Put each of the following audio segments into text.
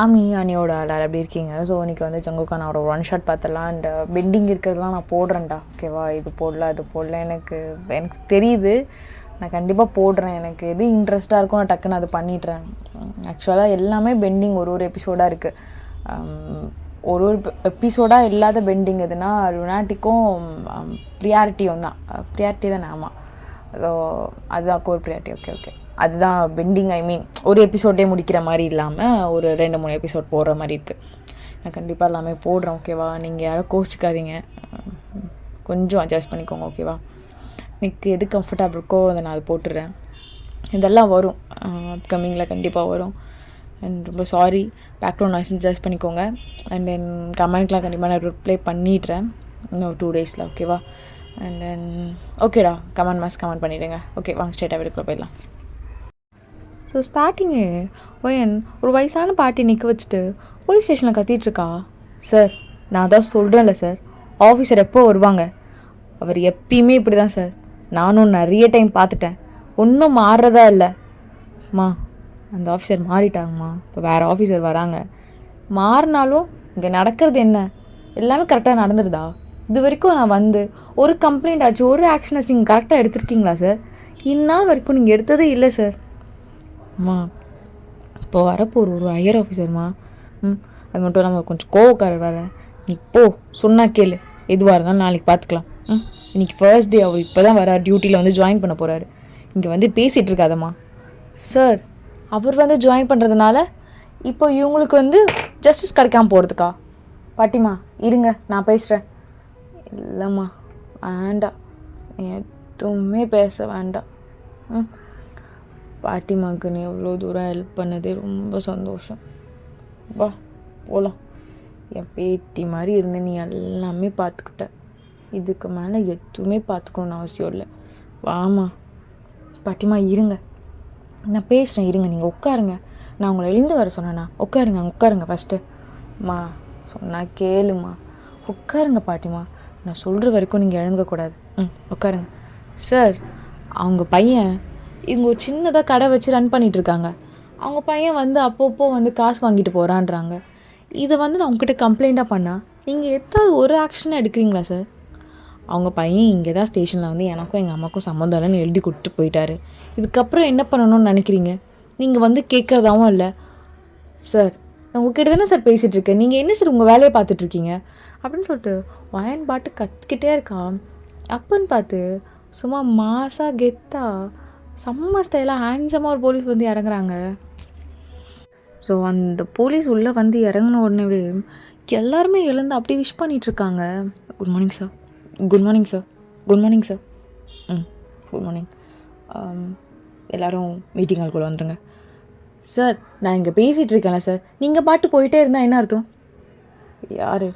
ஆமி அனியோட எல்லாரும் எப்படி இருக்கீங்க? ஸோ இன்றைக்கி வந்து ஜங்குக்கா நான் ஒரு ஒன் ஷாட் பார்த்துடலாம். அண்ட் பெண்டிங் இருக்கிறதுலாம் நான் போடுறேன்டா, ஓகேவா? இது போடல அது போடல, எனக்கு தெரியுது, நான் கண்டிப்பாக போடுறேன். எனக்கு எது இன்ட்ரெஸ்ட்டாக இருக்கும் நான் டக்குன்னு அது பண்ணிடுறேன். ஆக்சுவலாக எல்லாமே பெண்டிங் ஒரு எபிசோடாக இருக்குது. ஒரு எபிசோடாக இல்லாத பெண்டிங் எதுனா லுனாட்டிக்கும் ப்ரியாரிட்டியும் தான். ப்ரியாரிட்டி தானே? ஆமாம். ஸோ அதுதான் கோர் ப்ரியாரிட்டி. ஓகே அதுதான் பெண்டிங். ஐ மீன் ஒரு எபிசோடே முடிக்கிற மாதிரி இல்லாமல் ஒரு 2-3 எபிசோட் போடுற மாதிரி இருக்குது. நான் கண்டிப்பாக எல்லாமே போடுறேன், ஓகேவா? நீங்கள் யாரும் கோச்சிக்காதீங்க, கொஞ்சம் அட்ஜஸ்ட் பண்ணிக்கோங்க, ஓகேவா? எனக்கு எது கம்ஃபர்டபுள் இருக்கோ அதை நான் அது போட்டுடுறேன். இதெல்லாம் வரும், அப்கமிங்கில் கண்டிப்பாக வரும். அண்ட் ரொம்ப சாரி, பேக்ரவுண்ட் நாய்ஸ் அட்ஜஸ்ட் பண்ணிக்கோங்க. அண்ட் தென் கமெண்ட்லாம் கண்டிப்பாக நான் ரிப்ளை பண்ணிடுறேன் இன்னும் 2 டேஸில், ஓகேவா? அண்ட் தென் ஓகேடா, கமெண்ட் பண்ணிவிடுங்க. ஓகே, வாங்க ஸ்ட்ரெயிட்டாக வீட்டுக்குள்ளே போயிடலாம். ஸோ ஸ்டார்டிங்கு ஒயன் ஒரு வயசான பாட்டி நிற்க வச்சுட்டு போலீஸ் ஸ்டேஷனில் கத்திகிட்ருக்கா. சார், நான் தான் சொல்கிறேன்ல சார், ஆஃபீஸர் எப்போ வருவாங்க? அவர் எப்பயுமே இப்படி தான் சார், நானும் நிறைய டைம் பார்த்துட்டேன், ஒன்றும் மாறுறதா இல்லை. அம்மா, அந்த ஆஃபீஸர் மாறிட்டாங்கம்மா, இப்போ வேறு ஆஃபீஸர் வராங்க. மாறினாலும் இங்கே நடக்கிறது என்ன? எல்லாமே கரெக்டாக நடந்துருதா? இது வரைக்கும் நான் வந்து ஒரு கம்ப்ளைண்ட் ஆச்சு, ஒரு ஆக்ஷனஸ் நீங்கள் கரெக்டாக எடுத்திருக்கீங்களா சார்? இந்நாள் வரைக்கும் நீங்கள் எடுத்ததே இல்லை சார். அம்மா, இப்போ வரப்போ ஒரு ஹையர் ஆஃபீஸர்மா. அது மட்டும் இல்லாமல் கொஞ்சம் கோவக்காரர் வேறு. நீ போ, சொன்னால் கேளு, எதுவாக இருந்தாலும் நாளைக்கு பார்த்துக்கலாம். இன்றைக்கி ஃபர்ஸ்ட் டே, அவர் இப்போ தான் வரார், டியூட்டியில் வந்து ஜாயின் பண்ண போகிறாரு. இங்கே வந்து பேசிகிட்டு இருக்காதம்மா. சார், அவர் வந்து ஜாயின் பண்ணுறதுனால இப்போ இவங்களுக்கு வந்து ஜஸ்டிஸ் கிடைக்காம போகிறதுக்கா? பாட்டிமா இருங்க, நான் பேசுகிறேன். இல்லைம்மா, வேண்டாம், எதுவுமே பேச வேண்டாம். பாட்டிமாவுக்கு நீ எவ்வளோ தூரம் ஹெல்ப் பண்ணதே ரொம்ப சந்தோஷம். வா போகலாம். என் பேத்தி மாதிரி இருந்து நீ எல்லாமே பார்த்துக்கிட்ட, இதுக்கு மேலே எதுவுமே பார்த்துக்கணுன்னு அவசியம் இல்லை. வாமா. பாட்டிமா இருங்க, நான் பேசுகிறேன், இருங்க, நீங்கள் உட்காருங்க. நான் உங்களை எழுந்து வர சொன்னேண்ணா. உட்காருங்க ஃபஸ்ட்டு. மா, சொன்னால் கேளுமா, உட்காருங்க பாட்டிமா. நான் சொல்கிற வரைக்கும் நீங்கள் எழுங்கக்கூடாது. உட்காருங்க. சார், அவங்க பையன் இவங்க ஒரு சின்னதாக கடை வச்சு ரன் பண்ணிகிட்ருக்காங்க. அவங்க பையன் வந்து அப்பப்போ வந்து காசு வாங்கிட்டு போகிறான்றாங்க. இதை வந்து நான் உங்ககிட்ட கம்ப்ளைண்ட்டாக பண்ணால் நீங்கள் எதாவது ஒரு ஆக்ஷனாக எடுக்கிறீங்களா சார்? அவங்க பையன் இங்கே தான் ஸ்டேஷனில் வந்து எனக்கும் எங்கள் அம்மாவுக்கும் சம்மந்தம் இல்லைன்னு எழுதி கொடுத்துட்டு போயிட்டாரு. இதுக்கப்புறம் என்ன பண்ணணும்னு நினைக்கிறீங்க? நீங்கள் வந்து கேட்குறதாவும் இல்லை. சார், நான் உங்ககிட்ட தானே சார் பேசிகிட்ருக்கேன், நீங்கள் என்ன சார் உங்கள் வேலையை பார்த்துட்ருக்கீங்க அப்படின்னு சொல்லிட்டு வயன் பாட்டு கற்றுக்கிட்டே இருக்கா. அப்பன்னு பார்த்து சும்மா மாசாக கெத்தா செம்ம ஸ்டைலாக ஹேண்ட்ஸமாக ஒரு போலீஸ் வந்து இறங்குறாங்க. ஸோ அந்த போலீஸ் உள்ளே வந்து இறங்கின உடனே எல்லாருமே எழுந்து அப்படி விஷ் பண்ணிகிட்ருக்காங்க. Good morning sir, good morning sir, good morning sir. Good morning. எல்லோரும் மீட்டிங் ஹால்குள்ளே வந்துடுங்க. சார், நான் இங்கே பேசிகிட்டு இருக்கேன்ல சார், நீங்கள் பாட்டு போயிட்டே இருந்தால் என்ன அர்த்தம்? யார்,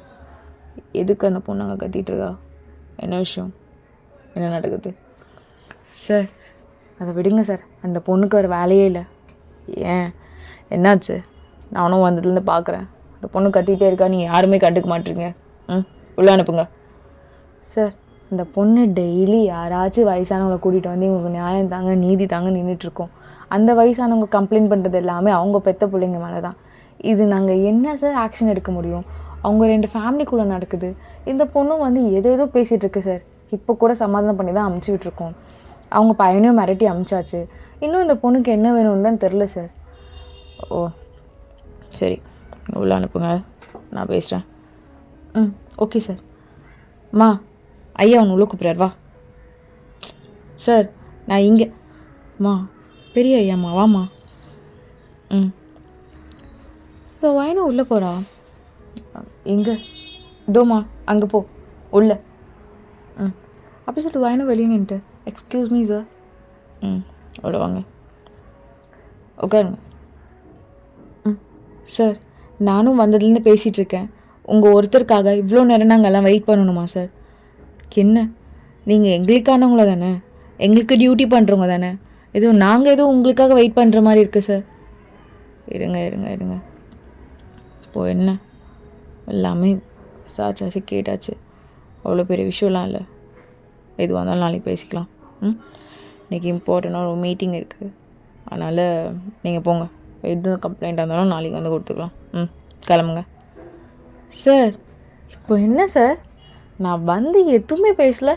எதுக்கு அந்த பொண்ணு அங்கே கத்திகிட்டு இருக்கா? என்ன விஷயம், என்ன நடக்குது? சார், அதை விடுங்க சார், அந்த பொண்ணுக்கு ஒரு வேலையே இல்லை. ஏன், என்னாச்சு? நானும் வந்ததுலேருந்து பார்க்குறேன், அந்த பொண்ணு கத்திகிட்டே இருக்கா, நீங்கள் யாருமே கண்டுக்க மாட்டீங்க. உள்ளே அனுப்புங்க. சார், இந்த பொண்ணு டெய்லி யாராச்சும் வயசானவங்களை கூட்டிகிட்டு வந்து இவங்களுக்கு நியாயம் தாங்க நீதி தாங்க நின்றுட்டுருக்கோம். அந்த வயசானவங்க கம்ப்ளைண்ட் பண்ணுறது எல்லாமே அவங்க பெற்ற பிள்ளைங்க மேலே தான். இது நாங்கள் என்ன சார் ஆக்ஷன் எடுக்க முடியும்? அவங்க 2 ஃபேமிலிக்குள்ளே நடக்குது. இந்த பொண்ணும் வந்து ஏதோ பேசிகிட்ருக்கு சார். இப்போ கூட சமாதானம் பண்ணி தான் அமுச்சு விட்ருக்கோம். அவங்க பையனையும் மிரட்டி அமுச்சாச்சு. இன்னும் இந்த பொண்ணுக்கு என்ன வேணும்னு தான் தெரில சார். ஓ சரி, உள்ளே அனுப்புங்க, நான் பேசுகிறேன். Okay sir. மா, ஐயா ஒன்று உள்ளே கூப்பிட்றாரு, வா. சார், நான் இங்கே. மா, பெரிய ஐயாம்மா, வாம்மா. ஸோ வயனும் உள்ளே போகிறா. எங்கே? இதோம்மா, அங்கே போ, உள்ள. அப்படி சொல்லிட்டு வயனும் வெளியே நின்ட்டு, எக்ஸ்கியூஸ் மீ சார். அவ்வளோ வாங்க, உட்காருங்க. சார், நானும் வந்ததுலேருந்து பேசிகிட்ருக்கேன். உங்கள் ஒருத்தருக்காக இவ்வளோ நேரம் நாங்கள் எல்லாம் வெயிட் பண்ணணுமா சார்? என்ன, நீங்கள் எங்களுக்கானவங்கள தானே, எங்களுக்கு டியூட்டி பண்ணுறவங்க தானே, எதுவும் நாங்கள் எதுவும் உங்களுக்காக வெயிட் பண்ணுற மாதிரி இருக்குது சார். இருங்க. இப்போது என்ன, எல்லாமே விசாரிச்சாச்சு, கேட்டாச்சு, அவ்வளோ பெரிய விஷயம்லாம் இல்லை. எதுவாக இருந்தாலும் நாளைக்கு பேசிக்கலாம். இன்றைக்கி இம்பார்ட்டண்டாக ஒரு மீட்டிங் இருக்குது, அதனால் நீங்கள் போங்க, எது கம்ப்ளைண்ட்டாக இருந்தாலும் நாளைக்கு வந்து கொடுத்துக்கலாம். கிளம்புங்க. சார் இப்போ என்ன சார், நான் வந்து எதுவுமே பேசல.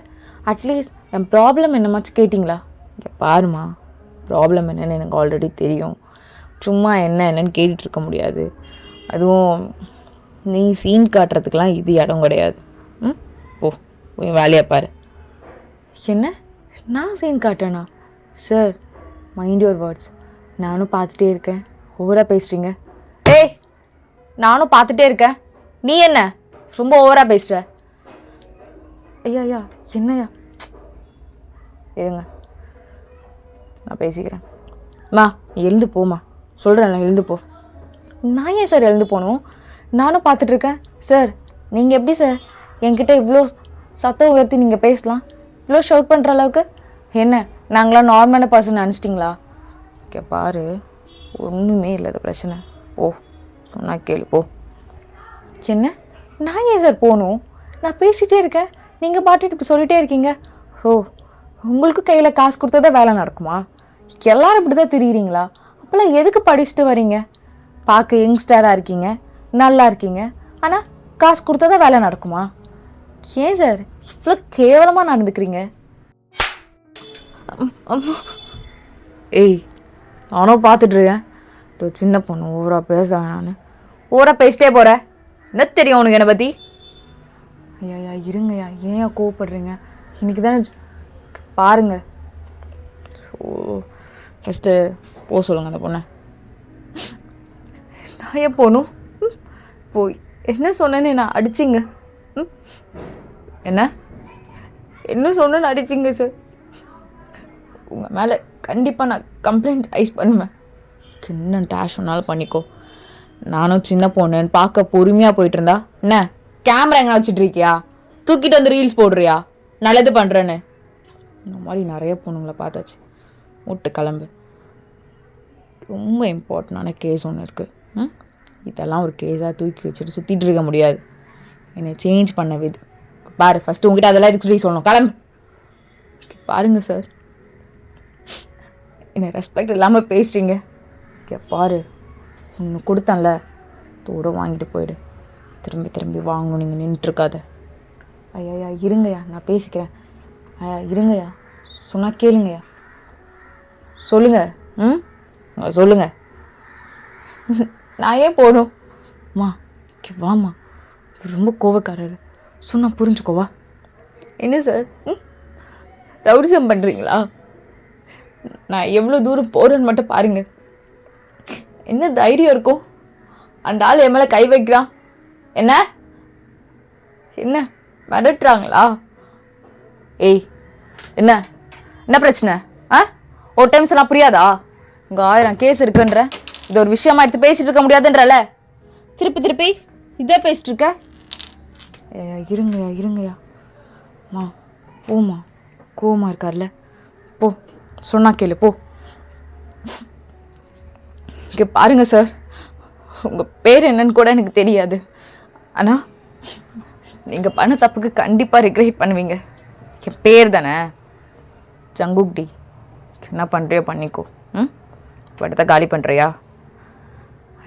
அட்லீஸ்ட் என் ப்ராப்ளம் என்னமாச்சும் கேட்டிங்களா? இங்கே பாருமா, ப்ராப்ளம் என்னென்னு எனக்கு ஆல்ரெடி தெரியும். சும்மா என்னென்னு கேட்டுட்ருக்க முடியாது. அதுவும் நீ சீன் காட்டுறதுக்கெலாம் இது இடம் கிடையாது. போ போய் வேலையாக பாரு. என்ன, நான் சீன் காட்டேனா? Sir mind your words. நானும் பார்த்துட்டே இருக்கேன், ஓவராக பேசுகிறீங்க. ஏய், நானும் பார்த்துட்டே இருக்கேன், நீ என்ன ரொம்ப ஓவராக பேசுகிற? ஐயா என்னையா, இருங்க நான் பேசிக்கிறேன். எழுந்து போமா, சொல்கிறேன், எழுந்து போ. நான் ஏன் சார் எழுந்து போகணும்? நானும் பார்த்துட்ருக்கேன். சார் நீங்கள் எப்படி சார் என்கிட்ட இவ்வளோ சத்தம் உயர்த்தி நீங்கள் பேசலாம்? இவ்வளோ ஷவுட் பண்ணுற அளவுக்கு என்ன, நாங்களாம் நார்மலான பர்சன் நினச்சிட்டிங்களா? ஓகே பாரு, ஒன்றுமே இல்லாத பிரச்சனை. ஓ சொன்னா கேளு, போ. என்ன, நான் ஏன் சார் போகணும்? நான் பேசிகிட்டே இருக்கேன், நீங்கள் பாட்டுட்டு இப்போ சொல்லிகிட்டே இருக்கீங்க. ஓ, உங்களுக்கு கையில் காசு கொடுத்தா வேலை நடக்குமா? எல்லோரும் இப்படி தான் திரியிறீங்களா? அப்போல்லாம் எதுக்கு படிச்சுட்டு வரீங்க? பார்க்க யங்ஸ்டராக இருக்கீங்க, நல்லா இருக்கீங்க, ஆனால் காசு கொடுத்தா வேலை நடக்குமா? ஏன் சார் இவ்வளோ கேவலமாக நடந்துக்கிறீங்க? ஏய், நானும் பார்த்துட்ருக்கேன். இப்போ சின்ன பொண்ணு ஓவராக பேசுவேன். நான் ஓவராக பேசிட்டே போகிறேன். என்ன தெரியும் உனக்கு என்னை பற்றி? ஐயா இருங்கய்யா, ஏன் கோவப்படுறீங்க? இன்றைக்கி தானே பாருங்க. ஓ, ஃபஸ்ட்டு போக சொல்லுங்கள் அந்த பொண்ணை. நான் ஏன் போகணும்? போய் என்ன சொன்னேன்னு நான் அடிச்சிங்க? என்ன சொன்னேன்னு அடிச்சிங்க சார்? உங்கள் மேலே கண்டிப்பாக நான் கம்ப்ளைண்ட் ரைஸ் பண்ணுவேன். என்ன டேஷ் சொன்னாலும் பண்ணிக்கோ. நானும் சின்ன பொண்ணுன்னு பார்க்க பொறுமையாக போயிட்டு இருந்தா என்ன, கேமரா எங்கே வச்சுட்ருக்கியா? தூக்கிட்டு வந்து ரீல்ஸ் போடுறியா? நல்லது பண்ணுறேன்னு. இந்த மாதிரி நிறைய பொண்ணுங்களை பார்த்தாச்சு. விட்டு கிளம்பு. ரொம்ப இம்பார்ட்டண்டான கேஸ் ஒன்று இருக்குது. இதெல்லாம் ஒரு கேஸாக தூக்கி வச்சுட்டு சுற்றிட்டு இருக்க முடியாது. என்னை சேஞ்ச் பண்ண விது பாரு. ஃபஸ்ட்டு உங்ககிட்ட அதெல்லாம் எதுக்கு சொல்லி சொல்லணும்? கிளம்பு. பாருங்க சார், என்னை ரெஸ்பெக்ட் இல்லாமல் பேசுகிறீங்க. பாரு, ஒன்று கொடுத்தேன்ல, தோட வாங்கிட்டு போயிடு. திரும்பி திரும்பி வாங்கணும், நீங்கள் நின்றுருக்காத. ஐயா இருங்கய்யா, நான் பேசிக்கிறேன். ஐயா இருங்கய்யா, சொன்னால் கேளுங்கய்யா. சொல்லுங்கள் சொல்லுங்கள். நான் ஏன் போகணும்? வாம்மா, ரொம்ப கோவக்காரர், சொன்னால் புரிஞ்சுக்கோவா? என்ன சார் ரவுடிசம் பண்ணுறீங்களா? நான் எவ்வளோ தூரம் போகிறேன்னு மட்டும் பாருங்க. என்ன தைரியம் இருக்கும்? அந்த ஆள் என் மேலே கை வைக்கிறான். என்ன மிரட்டுறாங்களா? ஏய், என்ன பிரச்சனை? ஒரு டைம் சொன்னா புரியாதா? இங்கே 1000 கேஸ் இருக்குன்ற, இது ஒரு விஷயமா எடுத்து பேசிட்டு இருக்க முடியாதுன்றல திருப்பி இதே பேசிட்டு இருக்க. இருங்கய்யா போமா, கோவமாக இருக்கார்ல, போ சொன்னா கேளு, போ. இங்கே பாருங்க சார், உங்கள் பேர் என்னன்னு கூட எனக்கு தெரியாது, ஆனால் நீங்கள் பண்ண தப்புக்கு கண்டிப்பாக ரிக்ரெட் பண்ணுவீங்க. என் பேர் தானே ஜங்குக்டி. என்ன பண்ணுறியோ பண்ணிக்கோ. இப்போ இடத்த காலி பண்ணுறியா?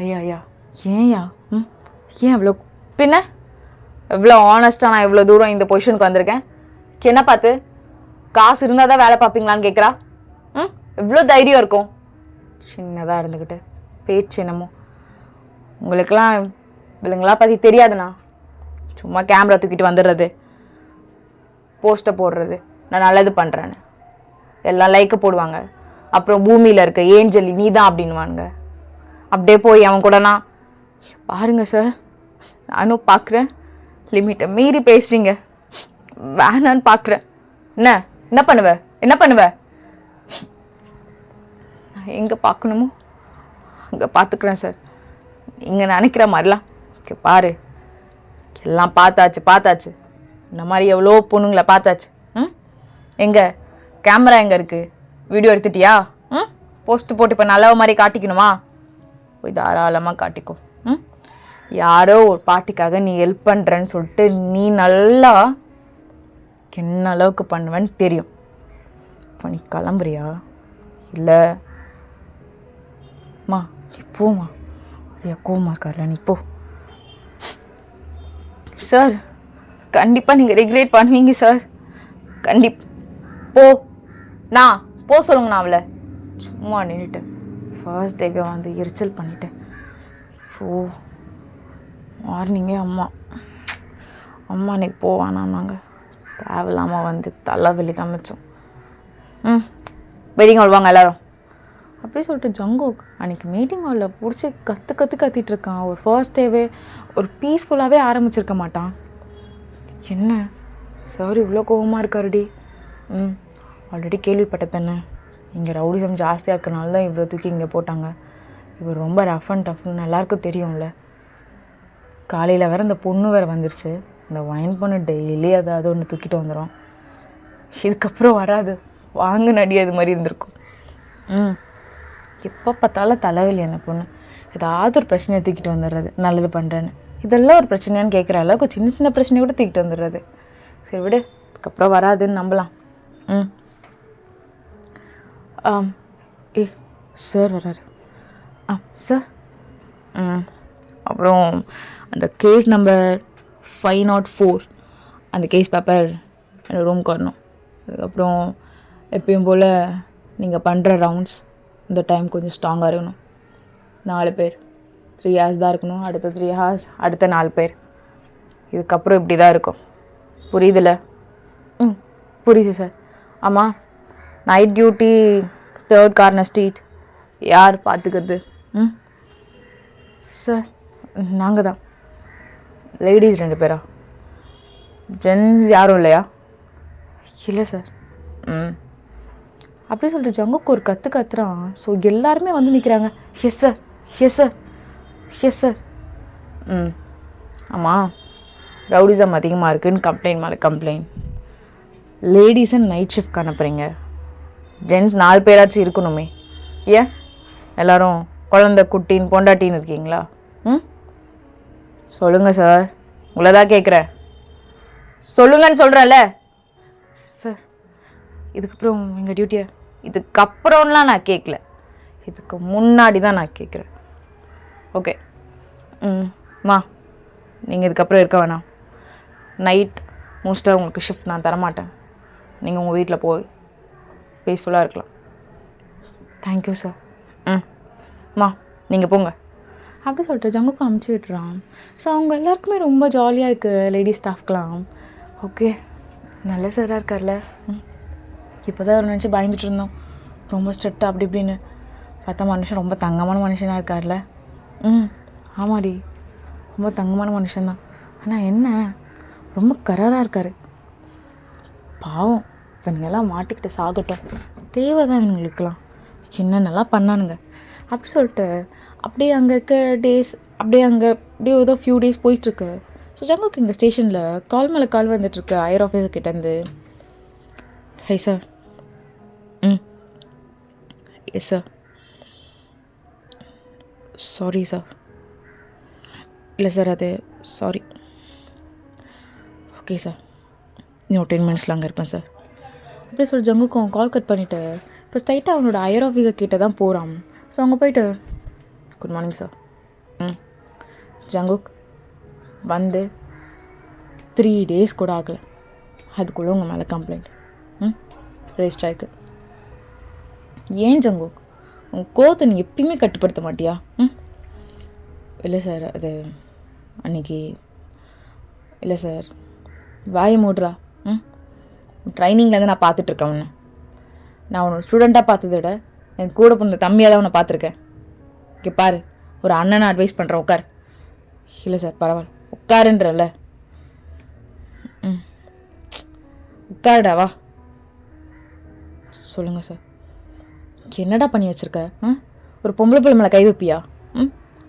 ஐயா ஏன்யா ஏன் எவ்வளோ பின்ன எவ்வளோ ஆனஸ்ட்டாக நான் எவ்வளோ தூரம் இந்த பொசிஷனுக்கு வந்திருக்கேன். என்ன பார்த்து காசு இருந்தால் தான் வேலை பார்ப்பீங்களான்னு கேட்குறா? எவ்வளோ தைரியம் இருக்கும்? சின்னதாக இருந்துக்கிட்டு பேச்சு என்னமோ. உங்களுக்கெல்லாம் இவளுங்களா பற்றி தெரியாதுண்ணா. சும்மா கேமரா தூக்கிட்டு வந்துடுறது, போஸ்ட்டை போடுறது, நான் நல்லது பண்ணுறேன்னு எல்லாம் லைக்கை போடுவாங்க. அப்புறம் பூமியில் இருக்க ஏஞ்சலி நீ தான் அப்படின்வானுங்க. அப்படியே போய் அவன் கூடனா பாருங்க சார், நானும் பார்க்குறேன், லிமிட்டை மீறி பேசுறீங்க, வேணான்னு பார்க்குறேன். என்ன பண்ணுவ? நான் எங்கே பார்க்கணுமோ அங்கே பார்த்துக்குறேன் சார். நீங்கள் நினைக்கிற மாதிரிலாம் பாரு, எல்லாம் பார்த்தாச்சு. இந்த மாதிரி எவ்வளோ பொண்ணுங்களை பார்த்தாச்சு. எங்கே கேமரா எங்கே இருக்குது? வீடியோ எடுத்துட்டியா? போஸ்ட் போட்டு இப்போ நல்லவ மாதிரி காட்டிக்கணுமா? போய் தாராளமாக காட்டிக்கோ. யாரோ ஒரு பாட்டிக்காக நீ ஹெல்ப் பண்ணுறேன்னு சொல்லிட்டு நீ நல்லா என்ன அளவுக்கு பண்ணுவேன்னு தெரியும். இப்போ நீ கிளம்புறியா? இல்லை போமா கோவமா இருக்கார்ல நீ போ. சார் கண்டிப்பாக நீங்கள் ரெகுலேட் பண்ணுவீங்க சார். போ நான் போ சொல்லுங்கண்ணா அவளை. சும்மா நின்றுட்டு ஃபர்ஸ்ட் டேவே வந்து எரிச்சல் பண்ணிட்டேன். மார்னிங்கே அம்மா அன்னைக்கு போவானாங்க. தேவையில்லாமல் வந்து தலைவலி தான் மிச்சம். வெயிட்டிங் ஹால் வாங்க எல்லோரும் அப்படி சொல்லிட்டு ஜங்கோக் அன்றைக்கி மீட்டிங் ஹாலில் பிடிச்சி கத்திட்டு இருக்கான். ஒரு ஃபர்ஸ்ட் டேவே ஒரு பீஸ்ஃபுல்லாகவே ஆரம்பிச்சிருக்க மாட்டான். என்ன சார் இவ்வளோ கோபமாக இருக்காருடி? ஆல்ரெடி கேள்விப்பட்டது தானே, இங்கே ரவுடிசம் ஜாஸ்தியாக இருக்கனால தான் இவ்வளோ தூக்கி இங்கே போட்டாங்க. இவர் ரொம்ப ரஃப் அண்ட் டஃப்னு எல்லாருக்கும் தெரியும்ல. காலையில் வேறு இந்த பொண்ணு வேறு வந்துருச்சு. இந்த ஒயின் பொண்ணு டெய்லி அது ஒன்று தூக்கிட்டு வந்துடும். இதுக்கப்புறம் வராது வாங்க நடி அது மாதிரி இருந்திருக்கும். எப்போ பார்த்தாலும் தலைவலி அந்த பொண்ணு. ஏதாவது ஒரு பிரச்சனையை தூக்கிட்டு வந்துடுறது, நல்லது பண்ணுறேன்னு. இதெல்லாம் ஒரு பிரச்சனையான்னு கேட்குற அளவுக்கு சின்ன சின்ன பிரச்சனையை கூட தூக்கிட்டு வந்துடுறது. சரி விடு, அதுக்கப்புறம் வராதுன்னு நம்பலாம். சார் வர்றாரு. சார் அப்புறம் அந்த கேஸ் நம்பர் 504 அந்த கேஸ் பேப்பர் என்னோடய ரூமுக்கு வரணும். அதுக்கப்புறம் எப்பயும் போல் நீங்கள் பண்ணுற ரவுண்ட்ஸ் இந்த டைம் கொஞ்சம் ஸ்ட்ராங்காக இருக்கணும். 4 பேர் 3 hours தான் இருக்கணும். அடுத்த 3 hours அடுத்த 4 பேர். இதுக்கப்புறம் இப்படி தான் இருக்கும். புரியுதுல்ல? புரியுது சார். ஆமாம், night duty 3rd corner street யார் பார்த்துக்கிறது? சார் நாங்கள் தான். லேடிஸ் 2 பேரா? ஜென்ஸ் யாரும் இல்லையா? இல்லை சார். அப்படி சொல்லிட்டு ஜங்குக்கு ஒரு கத்துறான். ஸோ எல்லாருமே வந்து நிற்கிறாங்க. Yes sir, yes sir, yes sir. ஆமாம், ரவுடிசம் அதிகமாக இருக்குதுன்னு கம்ப்ளைண்ட் மேலே கம்ப்ளைண்ட். லேடிஸை நைட் ஷிஃப்ட் அனுப்புகிறீங்க. ஜென்ஸ் 4 பேராச்சும் இருக்கணுமே. ஏன் எல்லோரும் குழந்த குட்டின்னு பொண்டாட்டின்னு இருக்கீங்களா? சொல்லுங்கள் சார், உங்களை தான் கேட்குறேன். சொல்லுங்கன்னு சொல்கிறேன்ல சார். இதுக்கப்புறம் எங்கள் டியூட்டியை இதுக்கப்புறம்லாம் நான் கேட்கல, இதுக்கு முன்னாடி தான் நான் கேட்குறேன். ஓகே நீங்கள் இதுக்கப்புறம் இருக்க வேணாம். நைட் மோஸ்ட்டாக உங்களுக்கு ஷிஃப்ட் நான் தரமாட்டேன். நீங்கள் உங்கள் வீட்டில் போய் பீஸ்ஃபுல்லாக இருக்கலாம். Thank you sir. நீங்கள் போங்க அப்படி சொல்லிட்டு ஜங்குக்கு அமுச்சு விட்டுறான். ஸோ அவங்க எல்லாருக்குமே ரொம்ப ஜாலியாக இருக்குது, லேடிஸ் ஸ்டாஃப்க்கெலாம். ஓகே, நல்ல சாராக இருக்கார்ல. இப்போ தான் ஒரு நினச்சி பயந்துட்டு இருந்தோம், ரொம்ப ஸ்ட்ரிக்டாக அப்படி இப்படின்னு. பார்த்தா மனுஷன் ரொம்ப தங்கமான மனுஷனாக இருக்கார்ல. ஆமாடி, ரொம்ப தங்கமான மனுஷன்தான். ஆனால் என்ன ரொம்ப கராராக இருக்கார். பாவம், இவனுங்கெல்லாம் மாட்டிக்கிட்டு சாகட்டும், தேவை தான் இவனுங்களுக்கெல்லாம். என்னென்னலாம் பண்ணானுங்க அப்படி சொல்லிட்டு அப்படியே அங்கே இருக்க டேஸ் அப்படியே ஏதோ ஃபியூ டேஸ் போயிட்டுருக்கு. ஸோ ஜங்குக்கு இங்கே ஸ்டேஷனில் கால் மேலே கால் வந்துட்டுருக்கு ஹையர் ஆஃபீஸர் கிட்டேருந்து. High sir. Yes sir. Sorry sir. இல்லை சார், அது சாரி. ஓகே சார், இன்னும் 10 minutesல அங்கே இருப்பேன் சார். அப்படியே சொல்லி ஜங்குக்கும் கால் கட் பண்ணிவிட்டு இப்போ ஸ்ட்ரைட்டாக அவனோட ஹையர் ஆஃபீஸர் கிட்டே தான் போகிறான். ஸோ அங்கே போயிட்டு குட் மார்னிங் சார். ஜங்குக் வந்து 3 days கூட ஆகலை, அதுக்குள்ளே உங்கள் மேலே கம்ப்ளைண்ட் ரெஜிஸ்டர் ஆயிருக்கு. ஏன் ஜங்குக், உங்கள் கோவத்தை நீ எப்பயுமே கட்டுப்படுத்த மாட்டியா? இல்லை சார், அது அன்றைக்கி இல்லை சார். வாயை மூடுறா. ட்ரைனிங்லேருந்து நான் பார்த்துட்ருக்கேன் உன்னை. நான் உன்னோட ஸ்டூடெண்ட்டாக பார்த்ததை விட என் கூட பிறந்த தம்பியாக தான் உன்னை பார்த்துருக்கேன். இங்கே பாரு, ஒரு அண்ணனை அட்வைஸ் பண்ணுறேன், உட்கார். இல்லை சார் பரவாயில்ல, உட்காருன்றல. உட்காருடா வா. சொல்லுங்கள் சார், என்னடா பண்ணி வச்சுருக்க? ஒரு பொம்பளை பிள்ளை மேலே கை வைப்பியா?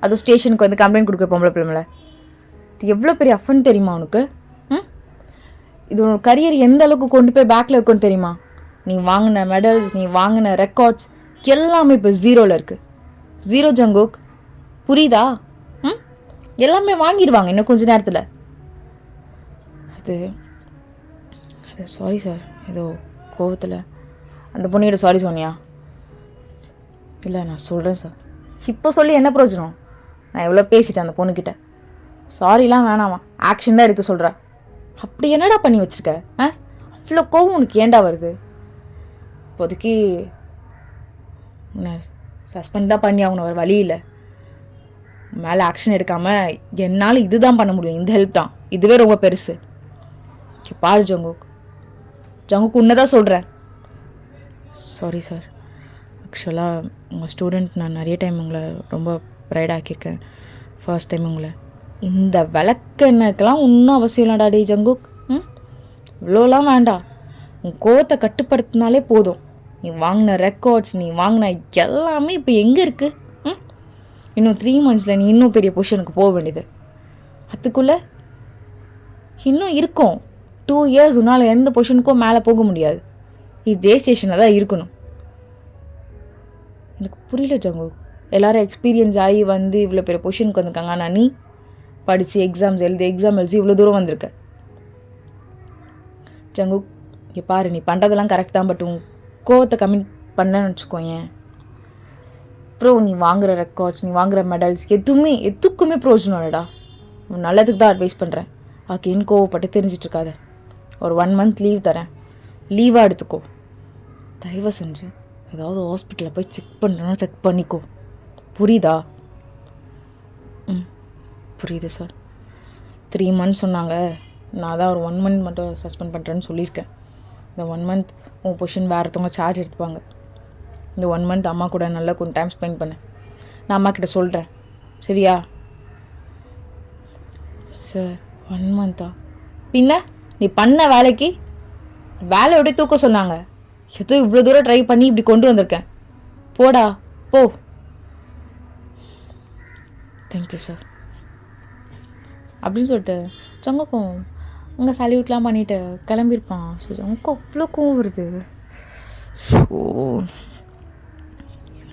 அதுவும் ஸ்டேஷனுக்கு வந்து கம்ப்ளைண்ட் கொடுக்குற பொம்பளை பிள்ளை மேலே. இது எவ்வளோ பெரிய அஃபன் தெரியுமா உனக்கு? இது உன்னோட கரியர் எந்த அளவுக்கு கொண்டு போய் பேக்கில் இருக்குன்னு தெரியுமா? நீ வாங்கின மெடல்ஸ், நீ வாங்கின ரெக்கார்ட்ஸ் எல்லாமே இப்போ 0ல் இருக்குது. 0 ஜங்குக், புரியுதா? எல்லாமே வாங்கிடுவாங்க இன்னும் கொஞ்சம் நேரத்தில். அது சாரி சார், ஏதோ கோவத்தில் அந்த பொண்ணிகிட்ட சாரி சொன்னியா? இல்லை நான் சொல்கிறேன் சார். இப்போ சொல்லி என்ன பிரயோஜனம்? நான் எவ்வளோ பேசிட்டேன் அந்த பொண்ணுக்கிட்ட. சாரிலாம் வேணாமா, ஆக்ஷன் தான் எடுக்க சொல்கிறா. அப்படி என்னடா பண்ணி வச்சுருக்க? அவ்வளோ கோவம் உனக்கு ஏண்டா வருது? இப்போதைக்கு உன்னை சஸ்பெண்ட் தான் பண்ணி ஆகணும், ஒரு வழி இல்லை. மேலே ஆக்ஷன் எடுக்காமல் என்னால் இதுதான் பண்ண முடியும், இந்த ஹெல்ப் தான். இதுவே ரொம்ப பெருசு. பாரு ஜங்குக்கு உன்னை தான் சொல்கிறேன். சாரி சார், ஆக்சுவலாக உங்கள் ஸ்டூடெண்ட் நான் நிறைய டைம் உங்களை ரொம்ப ப்ரைட் ஆக்கியிருக்கேன். ஃபர்ஸ்ட் டைம் உங்களை இந்த விளக்கெண்ணக்கெல்லாம் ஒன்றும் அவசியம் இல்லைடா டே ஜங்குக். இவ்வளோலாம் வேண்டாம். உன் கோவத்தை கட்டுப்படுத்தினாலே போதும். நீ வாங்கின ரெக்கார்ட்ஸ், நீ வாங்கின எல்லாமே இப்போ எங்கே இருக்குது? இன்னும் 3 months நீ இன்னும் பெரிய பொசிஷனுக்கு போக வேண்டியது. அதுக்குள்ளே இன்னும் இருக்கும் 2 years. உன்னால் எந்த பொசிஷனுக்கும் மேலே போக முடியாது. இதே ஸ்டேஷனில் தான் இருக்கணும். எனக்கு புரியல ஜங்கு. எல்லோரும் எக்ஸ்பீரியன்ஸ் ஆகி வந்து இவ்வளோ பெரிய பொசிஷனுக்கு வந்திருக்காங்க. ஆனால் நீ படித்து எக்ஸாம் எழுதி இவ்வளோ தூரம் வந்திருக்க. ஜங்கு இங்கே பாரு, நீ பண்ணுறதெல்லாம் கரெக்ட் தான். பட் உன் கோவத்தை கம்மி பண்ணன்னு வச்சுக்கோயேன். அப்புறம் நீ வாங்குகிற ரெக்கார்ட்ஸ், நீ வாங்குகிற மெடல்ஸ் எதுக்குமே பிரயோஜனம் இல்லைடா. உன் நல்லதுக்கு தான் அட்வைஸ் பண்ணுறேன். ஆக்கேன்னு கோவப்பட்டு தெரிஞ்சிட்ருக்காத. ஒரு 1 month லீவ் தரேன், லீவாக எடுத்துக்கோ. தயவு செஞ்சு ஏதாவது ஹாஸ்பிட்டலில் போய் செக் பண்ணுறேன்னா செக் பண்ணிக்கோ. புரியுதா? புரியுது சார். 3 months சொன்னாங்க. நான் தான் ஒரு 1 month மட்டும் சஸ்பெண்ட் பண்ணுறேன்னு சொல்லியிருக்கேன். இந்த 1 month உன் பொசிஷன் வேறு ஒருத்தவங்க சார்ஜ் எடுத்துப்பாங்க. இந்த 1 month அம்மா கூட நல்லா கொஞ்சம் டைம் ஸ்பெண்ட் பண்ணேன். நான் அம்மா கிட்ட சொல்கிறேன், சரியா? சார் 1 month பின்ன நீ பண்ண வேலைக்கு வேலையோட தூக்க சொன்னாங்க. ஏதோ இவ்வளோ தூரம் ட்ரை பண்ணி இப்படி கொண்டு வந்திருக்கேன். போடா போ. தேங்க்யூ சார் அப்படின்னு சொல்லிட்டு ஜங்குக்கும் அங்கே சல்யூட்லாம் பண்ணிவிட்டு கிளம்பியிருப்பான். ஸோ ஜங்குக்கு அவ்வளோ கோவம் வருது. ஸோ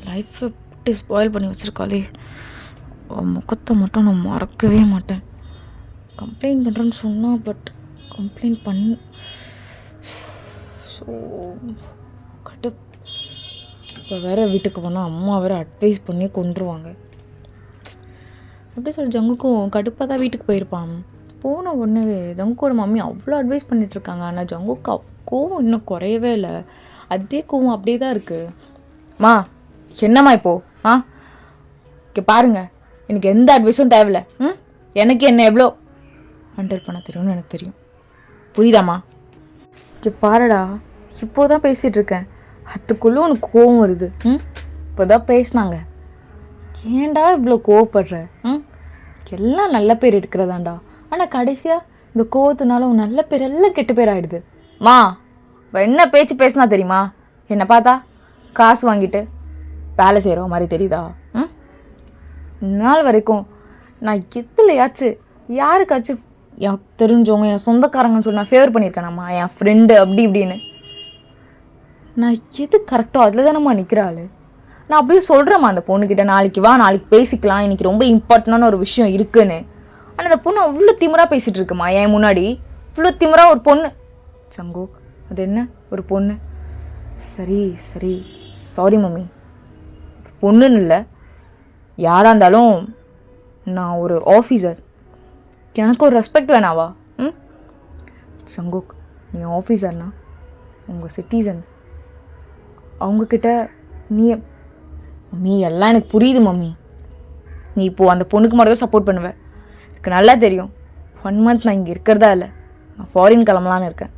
லைஃப்பை விட்டு ஸ்பாயில் பண்ணி வச்சுருக்காளே. முகத்தை மட்டும் நான் மறக்கவே மாட்டேன். கம்ப்ளைண்ட் பண்ணுறேன்னு சொன்னால் பட் கம்ப்ளைண்ட் ஸோ கடுப்பு. இப்போ வேறு வீட்டுக்கு போனால் அம்மா வேறு அட்வைஸ் பண்ணி கொண்டுருவாங்க. அப்படி சொல்லி ஜங்குக்கும் கடுப்பாக தான் வீட்டுக்கு போயிருப்பான். போன உடனே ஜங்குக்கோட மம்மி அவ்வளோ அட்வைஸ் பண்ணிகிட்ருக்காங்க. ஆனால் ஜங்குக்கு கோவம் இன்னும் குறையவே இல்லை. அதே கோவம் அப்படியே தான் இருக்குது. மா என்னம்மா இப்போது இங்கே பாருங்க, எனக்கு எந்த அட்வைஸும் தேவையில்லை. எனக்கு என்ன எவ்வளோ ஹண்டர் பண்ண தெரியும்னு எனக்கு தெரியும். புரியுதாம்மா? இங்கே பாருடா, இப்போ தான் பேசிகிட்டு இருக்கேன், அதுக்குள்ளே உனக்கு கோவம் வருது. இப்போ தான் பேசினாங்க. ஏன்டா இவ்வளோ கோவப்படுற? எல்லாம் நல்ல பேர் எடுக்கிறதாண்டா. ஆனால் கடைசியாக இந்த கோவத்தினால உன் நல்ல பேர் எல்லாம் கெட்ட பேர் ஆகிடுது. மா என்ன பேச்சு பேசினா தெரியுமா? என்னை பார்த்தா காசு வாங்கிட்டு வேலை செய்கிற மாதிரி தெரியுதா? நாள் வரைக்கும் நான் எதுலையாச்சும் யாருக்காச்சும் என் தெரிஞ்சவங்க, என் சொந்தக்காரங்கன்னு சொல்லி நான் ஃபேவர் பண்ணியிருக்கேனாம்மா? என் ஃப்ரெண்டு அப்படி இப்படின்னு நான் எது கரெக்டோ அதில் தானம்மா நிற்கிறாள். நான் அப்படியே சொல்கிறேம்மா அந்த பொண்ணுக்கிட்ட, நாளைக்கு வா, நாளைக்கு பேசிக்கலாம், இன்றைக்கி ரொம்ப இம்பார்ட்டண்டான ஒரு விஷயம் இருக்குன்னு. ஆனால் அந்த பொண்ணு அவ்வளோ திமிராக பேசிகிட்டு இருக்குமா என் முன்னாடி. இவ்வளோ திமிராக ஒரு பொண்ணு. ஜங்கு அது என்ன ஒரு பொண்ணு? சரி சரி சாரி மம்மி, பொண்ணுன்னு இல்லை, யாராக இருந்தாலும் நான் ஒரு ஆஃபீஸர், எனக்கு ஒரு ரெஸ்பெக்ட் வேணாவா? ஜங்குக் நீ ஆஃபீஸர்னா உங்கள் சிட்டிசன்ஸ் அவங்கக்கிட்ட மம்மி எல்லாம் எனக்கு புரியுது மம்மி. நீ இப்போது அந்த பொண்ணுக்கு மட்டும் தான் சப்போர்ட் பண்ணுவேன், எனக்கு நல்லா தெரியும். 1 month நான் இங்கே இருக்கிறதா இல்லை, நான் ஃபாரின் கிளம்பலான்னு இருக்கேன்.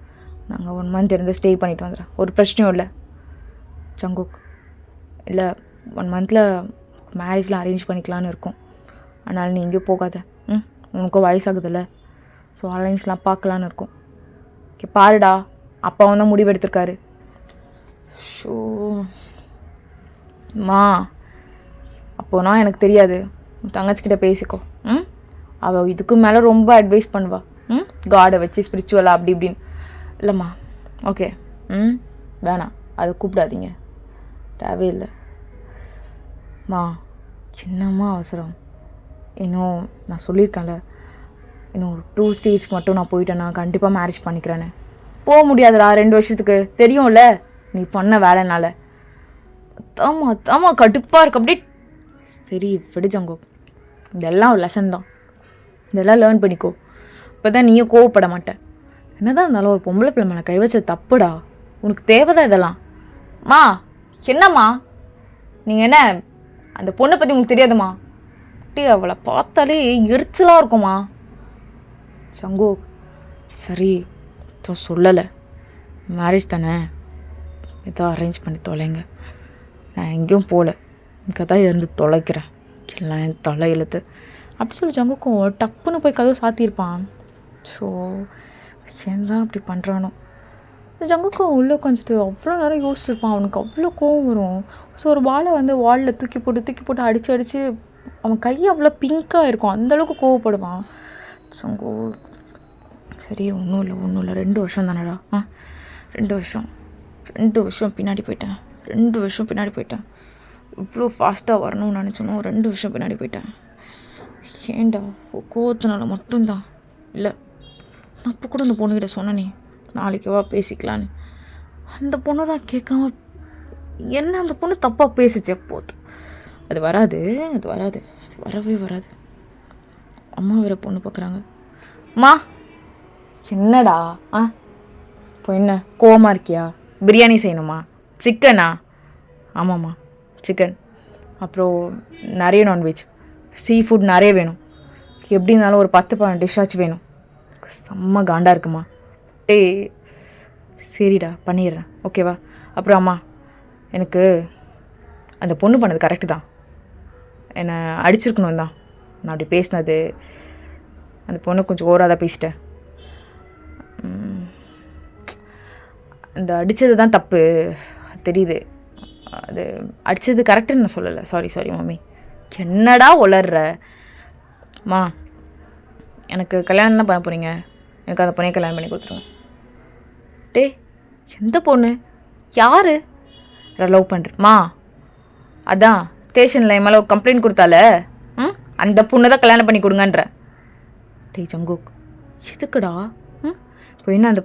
நாங்கள் 1 month இருந்து ஸ்டே பண்ணிட்டு வந்துடுறேன், ஒரு பிரச்சனையும் இல்லை. ஜங்குக் இல்லை, 1 monthல மேரேஜ்லாம் அரேஞ்ச் பண்ணிக்கலான்னு இருக்கோம். அதனால் நீ எங்கேயும் போகாத. உனக்கும் வயசாகுதில்ல, ஸோ அலைன்ஸ்லாம் பார்க்கலான்னு இருக்கும். ஓகே பாருடா, அப்பா தான் முடிவு எடுத்திருக்காரு. ஷோ மா அப்போனா எனக்கு தெரியாது, உன் தங்கச்சிக்கிட்ட பேசிக்கோ. அவள் இதுக்கு மேலே ரொம்ப அட்வைஸ் பண்ணுவா. காடை வச்சு ஸ்பிரிச்சுவலாக அப்படி இப்படின்னு. இல்லைம்மா ஓகே வேணாம், அதை கூப்பிடாதீங்க, தேவையில்லை. மா என்னம்மா அவசரம்? இன்னும் நான் சொல்லியிருக்கேன்ல, இன்னும் ஒரு 2 stageக்கு மட்டும் நான் போயிட்டேன்னா கண்டிப்பாக மேரேஜ் பண்ணிக்கிறேன்னு. போக முடியாதுடா 2 வருஷத்துக்கு, தெரியும்ல நீ பண்ண வேலைனால. தாமா கடுப்பாக இருக்கு. அப்படியே சரி விடு ஜங்குக், இதெல்லாம் ஒரு லெசன் தான், இதெல்லாம் லேர்ன் பண்ணிக்கோ. இப்போ தான் நீயும் கோவப்பட மாட்டேன். என்னதான் இருந்தாலும் ஒரு பொம்பளை பிள்ளை மேலே கை வச்சது தப்புடா. உனக்கு தேவைதான் இதெல்லாம். மா என்னம்மா நீங்கள் என்ன அந்த பொண்ணை பற்றி உங்களுக்கு தெரியாதுமா? அவளை பார்த்தாலே எரிச்சலாக இருக்குமா? சங்கோ சரி சொல்லலை, மேரேஜ் தானே, ஏதோ அரேஞ்ச் பண்ணி தொலைங்க. நான் எங்கேயும் போகல, இங்கே தான் இருந்து தொலைக்கிறேன், எல்லாம் என் தலை இழுத்து அப்படி சொல்லி ஜங்குக்கும் டப்புன்னு போய் கதவு சாத்தியிருப்பான். ஸோ ஏன் தான் அப்படி பண்ணுறானோ. ஜங்குக்கும் உள்ளே உட்காந்துட்டு அவ்வளோ நேரம் யோசிச்சிருப்பான். அவனுக்கு அவ்வளோ கோவம் வரும். ஸோ ஒரு பாலை வந்து வாலில் தூக்கி போட்டு அடித்து அவன் கை அவ்வளோ பிங்காக இருக்கும், அந்தளவுக்கு கோவப்படுவான். ஜங்கு சரி ஒன்றும் இல்லை 2 வருஷம் தானடா. 2 வருஷம் பின்னாடி போயிட்டேன். இவ்வளோ ஃபாஸ்ட்டாக வரணும்னு நினச்சனோ 2 வருஷம் பின்னாடி போயிட்டேன். ஏன்டா கோவத்தினால மட்டும்தான் இல்லை. நான் இப்போ கூட அந்த பொண்ணுக்கிட்ட சொன்னேனே நாளைக்கு வா பேசிக்கலான்னு. அந்த பொண்ணு தான் கேட்காம என்ன அந்த பொண்ணு தப்பாக பேசிச்சு. எப்போது அது வரவே வராது. அம்மா வேறு பொண்ணு பார்க்குறாங்க. அம்மா என்னடா இப்போ என்ன கோவமாக இருக்கியா? பிரியாணி செய்யணுமா? சிக்கனா? ஆமாம்மா சிக்கன், அப்புறம் நிறைய நான்வெஜ், சீ ஃபுட் நிறைய வேணும். எப்படி இருந்தாலும் ஒரு 10-12 டிஷ்ஷாச்சும் வேணும். செம்ம காண்டாக இருக்குமா? சரிடா பண்ணிடுறேன், ஓகேவா? அப்புறம் அம்மா எனக்கு அந்த பொண்ணு பண்ணது கரெக்டு தான், என்னை அடிச்சிருக்கணும் தான் நான் அப்படி பேசினது. அந்த பொண்ணு கொஞ்சம் ஓவராக தான் பேசிட்டேன். அந்த அடித்தது தான் தப்பு தெரியுது. அது அடித்தது கரெக்டுன்னு நான் சொல்லலை. Sorry mummy. என்னடா உளர்ற மா? எனக்கு கல்யாணம் தான் பண்ண போகிறீங்க, எனக்கு அந்த பொண்ணையை கல்யாணம் பண்ணி கொடுத்துருங்க. எந்த பொண்ணு? யார்? லவ் பண்ணுறேம்மா, அதான் ஸ்டேஷனில் என் மேலே ஒரு கம்ப்ளைண்ட் கொடுத்தால அந்த பொண்ணை தான் கல்யாணம் பண்ணி கொடுங்கன்ற. ஜங்குக் எதுக்குடா? இப்போ என்ன அந்த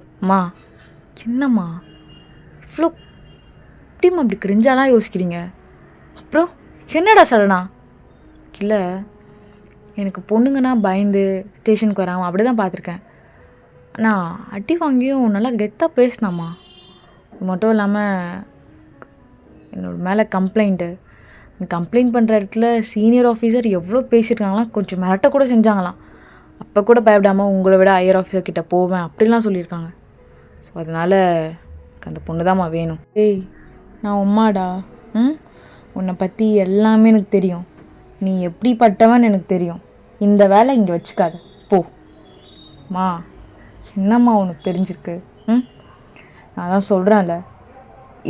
என்னம்மா இவ்வளோ எப்படிம்மா அப்படி கிரிஞ்சாலாம் யோசிக்கிறீங்க? அப்புறம் என்னடா சடனா? இல்லை எனக்கு பொண்ணுங்கன்னா பயந்து ஸ்டேஷனுக்கு வராமல் அப்படி தான் பார்த்துருக்கேன். ஆனால் அடி வாங்கியும் நல்லா கெத்தாக பேசினாம்மா. இது மட்டும் இல்லாமல் என்னோட மேலே கம்ப்ளைண்ட் பண்ணுற இடத்துல சீனியர் ஆஃபீஸர் எவ்வளோ பேசியிருக்காங்களாம், கொஞ்சம் மிரட்ட கூட செஞ்சாங்களாம். அப்போ கூட பயப்படாமல் உங்களை விட ஹையர் ஆஃபீஸர் கிட்டே போவேன் அப்படிலாம் சொல்லியிருக்காங்க. ஸோ அதனால் எனக்கு அந்த பொண்ணு தான்மா வேணும். நான் உம்மாடா, உன்னை பற்றி எல்லாமே எனக்கு தெரியும், நீ எப்படிப்பட்டவன்னு எனக்கு தெரியும். இந்த வேலை இங்கே வச்சுக்காத போ. என்னம்மா உனக்கு தெரிஞ்சிருக்கு? நான் தான் சொல்கிறேன்ல,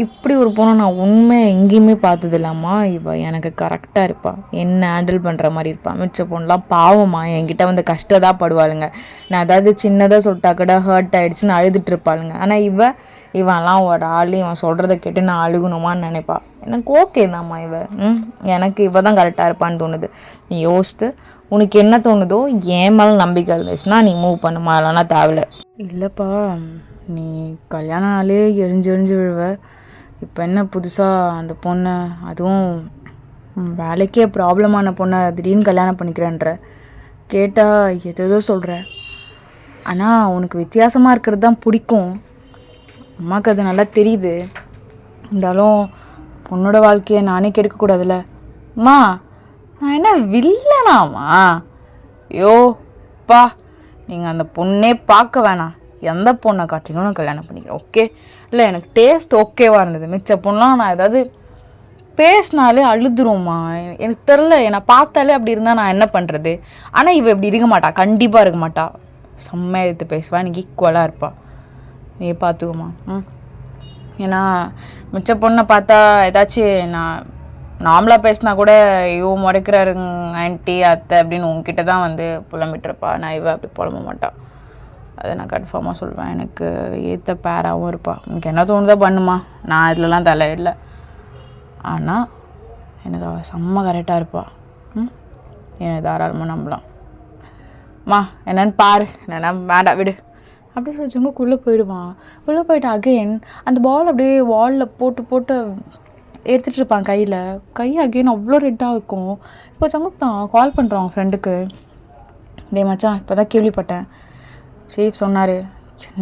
இப்படி ஒரு பொண்ணை நான் உண்மையை எங்கேயுமே பார்த்ததில்லம்மா. இவள் எனக்கு கரெக்டாக இருப்பாள், என்ன ஹேண்டில் பண்ணுற மாதிரி இருப்பாள். மிச்ச பொண்ணுலாம் பாவம்மா, என்கிட்ட வந்து கஷ்டதான் படுவாளுங்க. நான் ஏதாவது சின்னதாக சொல்லிட்டா கூட ஹர்ட் ஆகிடுச்சின்னு அழுதுட்டு இருப்பாளுங்க. ஆனால் இவன்லாம் ஒரு ஆள், இவன் சொல்கிறத கேட்டு நான் அழுகணுமான்னு நினைப்பா. எனக்கு ஓகே தான்மா எனக்கு இவள் தான் கரெக்டாக இருப்பான்னு தோணுது. நீ யோசித்து உனக்கு என்ன தோணுதோ, என் மேலே நம்பிக்கை இருந்துச்சுன்னா நீ மூவ் பண்ணுமா, இல்லைன்னா தேவையில்ல. இல்லைப்பா, நீ கல்யாணம் நாளே எரிஞ்சு விழுவ. இப்போ என்ன புதுசாக அந்த பொண்ணை, அதுவும் வேலைக்கே ப்ராப்ளமான பொண்ணை திடீர்னு கல்யாணம் பண்ணிக்கிறேன்ற கேட்டால் ஏதோ சொல்கிற. ஆனால் உனக்கு வித்தியாசமாக இருக்கிறது தான் பிடிக்கும். அம்மாவுக்கு அது நல்லா தெரியுது. இருந்தாலும் பொண்ணோட வாழ்க்கையை நானே கெடுக்கக்கூடாதுல்ல. அம்மா நான் என்ன வில்லனாமா? யோப்பா, நீங்கள் அந்த பொண்ணே பார்க்க வேணாம், எந்த பொண்ணை காட்டிலும் நான் கல்யாணம் பண்ணிக்கிறேன், ஓகே? இல்லை எனக்கு டேஸ்ட் ஓகேவாக இருந்தது. மிச்ச பொண்ணெலாம் நான் ஏதாவது பேசினாலே அழுதுருவோம்மா. எனக்கு தெரில, நான் பார்த்தாலே அப்படி இருந்தால் நான் என்ன பண்ணுறது? ஆனால் இவள் இப்படி இருக்க மாட்டா, கண்டிப்பாக இருக்க மாட்டா. செம்மையாக எடுத்து பேசுவாள், எனக்கு ஈக்குவலாக இருப்பாள். நீ பார்த்துக்குமா. ஏன்னா மிச்ச பொண்ணை பார்த்தா ஏதாச்சும் நான் நார்மலாக பேசினா கூட ஐயோ முறைக்கிறாருங்க ஆன்ட்டி அத்தை அப்படின்னு உங்ககிட்ட தான் வந்து புலம்பிட்டுருப்பா. நான் இவ அப்படி புலம்ப மாட்டாள், அதை நான் கன்ஃபார்மாக சொல்வேன். எனக்கு ஏற்ற பேராகவும் இருப்பாள். எனக்கு என்ன தோணுதோ பண்ணுமா, நான் இதுலலாம் தலையிடல. ஆனால் எனக்கு அவள் செம்ம கரெக்டாக இருப்பாள். என்னை தாராளமாக நம்பலாம். என்னென்னு பாரு, என்னென்னா வேண்டாம் விடு அப்படி சொல்லிச்சவங்க உள்ளே போயிடுவான். உள்ளே போயிட்டு அகெயின் அந்த பால் அப்படியே வாலில் போட்டு எடுத்துகிட்டு இருப்பான் கையில். கை அகெயின் அவ்வளோ ரெட்டாக இருக்கும். இப்போ ஜங்குக் தான் கால் பண்ணுறான் அவன் ஃப்ரெண்டுக்கு. டே மச்சான், இப்போ தான் கேள்விப்பட்டேன், சீஃப் சொன்னார்.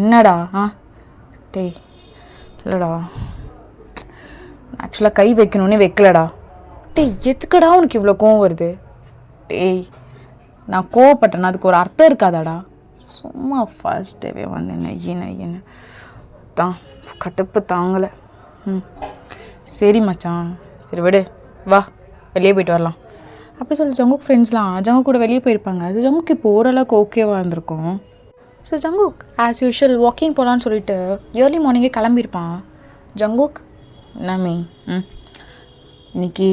என்னடா? டேய் இல்லைடா, ஆக்சுவலாக கை வைக்கணுன்னே வைக்கலடா. டேய் எதுக்கடா உனக்கு இவ்வளோ கோவம் வருது? டேய் நான் கோவப்பட்டேன்னா அதுக்கு ஒரு அர்த்தம் இருக்காதாடா. சும்மா ஃபர்ஸ்ட் டேவே வந்து நையன்னு தான் கட்டுப்பு தாங்கலை. சரி மச்சான், சரி விடு, வா வெளியே போய்ட்டு வரலாம் அப்படி சொல்லி ஜங்குக் ஃப்ரெண்ட்ஸ்லாம் ஜங்குக் கூட வெளியே போயிருப்பாங்க. அது ஜங்குக் இப்போ ஓரளவுக்கு ஓகேவாக இருந்திருக்கும். So Jungkook as usual walking போகலான்னு சொல்லிட்டு ஏர்லி மார்னிங்கே கிளம்பியிருப்பான். ஜங்குக் நாமி இன்னைக்கு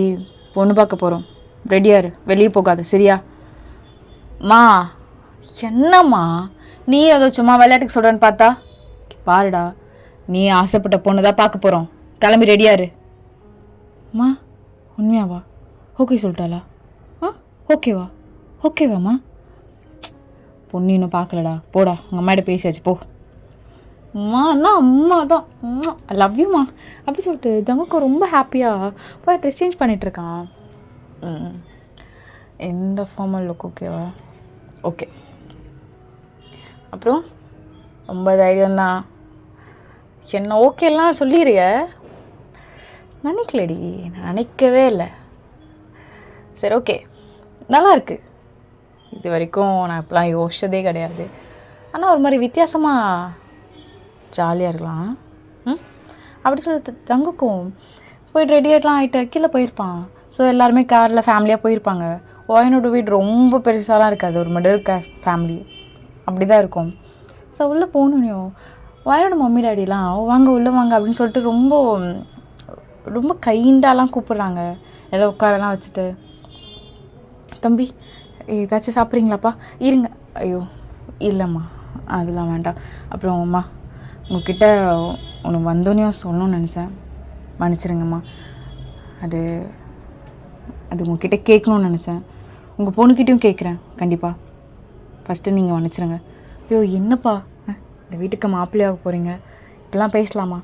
பொண்ணு பார்க்க போகிறோம், ரெடியாரு, வெளியே போகாது சரியா? மா என்னம்மா நீ அதை சும்மா விளையாட்டுக்கு சொல்கிறேன்னு பார்த்தா, பாருடா நீ ஆசைப்பட்ட பொண்ணு தான் பார்க்க போகிறோம், கிளம்பி ரெடியாரு. மா உண்மையாவா? ஓகே சொல்லிட்டாளா? ஓகேவாம்மா? பொண்ணு இன்னும் பார்க்கலடா, போடா உங்கள் அம்மாட்ட பேசியாச்சு போ. அம்மாண்ணா அம்மா தான், ஐ லவ் யூம்மா அப்படி சொல்லிட்டு ஜங்குக்கு ரொம்ப ஹாப்பியாக போய் ட்ரெஸ் சேஞ்ச் பண்ணிகிட்ருக்கான். எந்த ஃபார்மல் லுக் ஓகேவா? ஓகே. அப்புறம் ரொம்ப தைரியம்தான். என்ன ஓகேலாம் சொல்லிடுறிய? நினைக்கலடி, நினைக்கவே இல்லை. சரி ஓகே, நல்லா இருக்குது. இது வரைக்கும் நான் இப்போலாம் யோசிச்சதே கிடையாது. ஆனால் ஒரு மாதிரி வித்தியாசமாக ஜாலியாக இருக்கலாம். அப்படி சொல்லிட்டு தங்குக்கும் போய்ட்டு ரெடியாகலாம் ஆகிட்டு கீழே போயிருப்பான். ஸோ எல்லாருமே காரில் ஃபேமிலியாக போயிருப்பாங்க. ஒயனோட வீடு ரொம்ப பெருசாலாம் இருக்காது, ஒரு மிடில் கிளாஸ் ஃபேமிலி அப்படி தான் இருக்கும். ஸோ உள்ளே போகணுன்னையும் ஒயனோட மம்மி டாடிலாம் வாங்க உள்ளே வாங்க அப்படின்னு சொல்லிட்டு ரொம்ப ரொம்ப கைண்டாலாம் கூப்பிட்றாங்க. எல்லாம் உட்காரெல்லாம் வச்சுட்டு, தம்பி ஏதாச்சும் சாப்பிட்றீங்களாப்பா? இருங்க. ஐயோ இல்லைம்மா அதெல்லாம் வேண்டாம். அப்புறம் அம்மா உங்ககிட்ட ஒன்று வந்தோன்னையும் சொல்லணும்னு நினச்சேன், மன்னிச்சிருங்கம்மா. அது அது உங்ககிட்ட கேட்கணுன்னு நினச்சேன், உங்கள் பொண்ணுக்கிட்டையும் கேட்குறேன் கண்டிப்பாக. ஃபஸ்ட்டு நீங்கள் மன்னிச்சிருங்க. ஐயோ என்னப்பா, இந்த வீட்டுக்கு மாப்பிள்ளையாக போகிறீங்க, இப்படிலாம் பேசலாமா?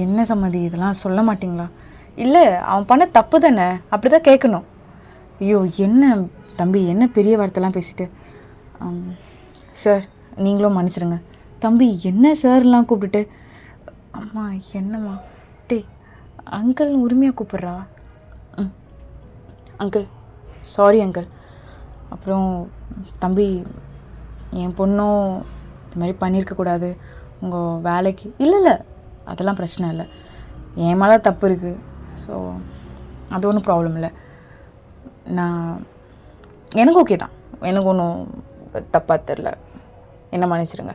என்ன சம்மதி, இதெல்லாம் சொல்ல மாட்டிங்களா? இல்லை அவன் பண்ண தப்பு தானே, அப்படி தான் கேட்கணும். ஐயோ என்ன தம்பி, என்ன பெரிய வார்த்தைலாம் பேசிட்டு. சார் நீங்களும் மன்னிச்சிடுங்க. தம்பி என்ன சார்லாம் கூப்பிட்டுட்டு? அம்மா என்னம்மா? டே அங்கிள் உரிமையாக கூப்பிட்றா. Uncle sorry uncle. அப்புறம் தம்பி என் பொண்ணும் இந்த மாதிரி பண்ணியிருக்கக்கூடாது உங்கள் வேலைக்கு. இல்லை அதெல்லாம் பிரச்சனை இல்லை, என் மேலே தப்பு இருக்குது. ஸோ அது ஒன்றும் ப்ராப்ளம் இல்லை. நான் எனக்கு ஓகே தான், எனக்கு ஒன்றும் தப்பாக தெரில, என்ன மன்னிச்சிடுங்க.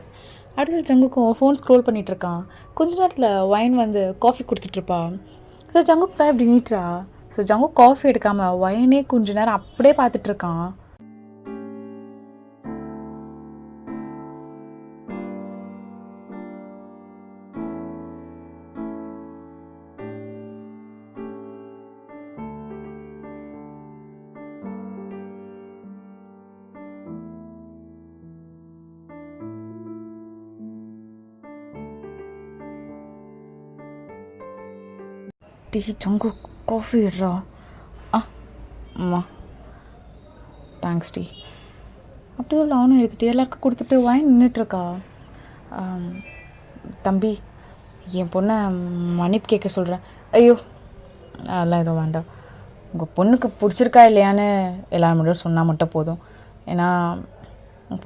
அடுத்து ஜங்குக்கும் ஃபோன் ஸ்க்ரோல் பண்ணிகிட்ருக்கான். கொஞ்ச நேரத்தில் ஒயின் வந்து காஃபி கொடுத்துட்ருப்பா. ஸோ ஜங்குக் தான் இப்படி நீட்றா. ஸோ ஜங்குக் காஃபி எடுக்காமல் ஒயினே கொஞ்ச நேரம் அப்படியே பார்த்துட்ருக்கான். டீ ஜங்குக் காஃபி எடுறா. அம்மா தேங்க்ஸ் டீ அப்படி இல்லை, அவனும் எடுத்துகிட்டு எல்லாருக்கும் கொடுத்துட்டு வாங்கி நின்றுட்டுருக்கா. தம்பி என் பொண்ணை மன்னிப்பு கேட்க சொல்கிறேன். ஐயோ அதெல்லாம் எதுவும் வேண்டாம், உங்கள் பொண்ணுக்கு பிடிச்சிருக்கா இல்லையான்னு எல்லாரும் மட்டும் சொன்னால் மட்டும் போதும். ஏன்னா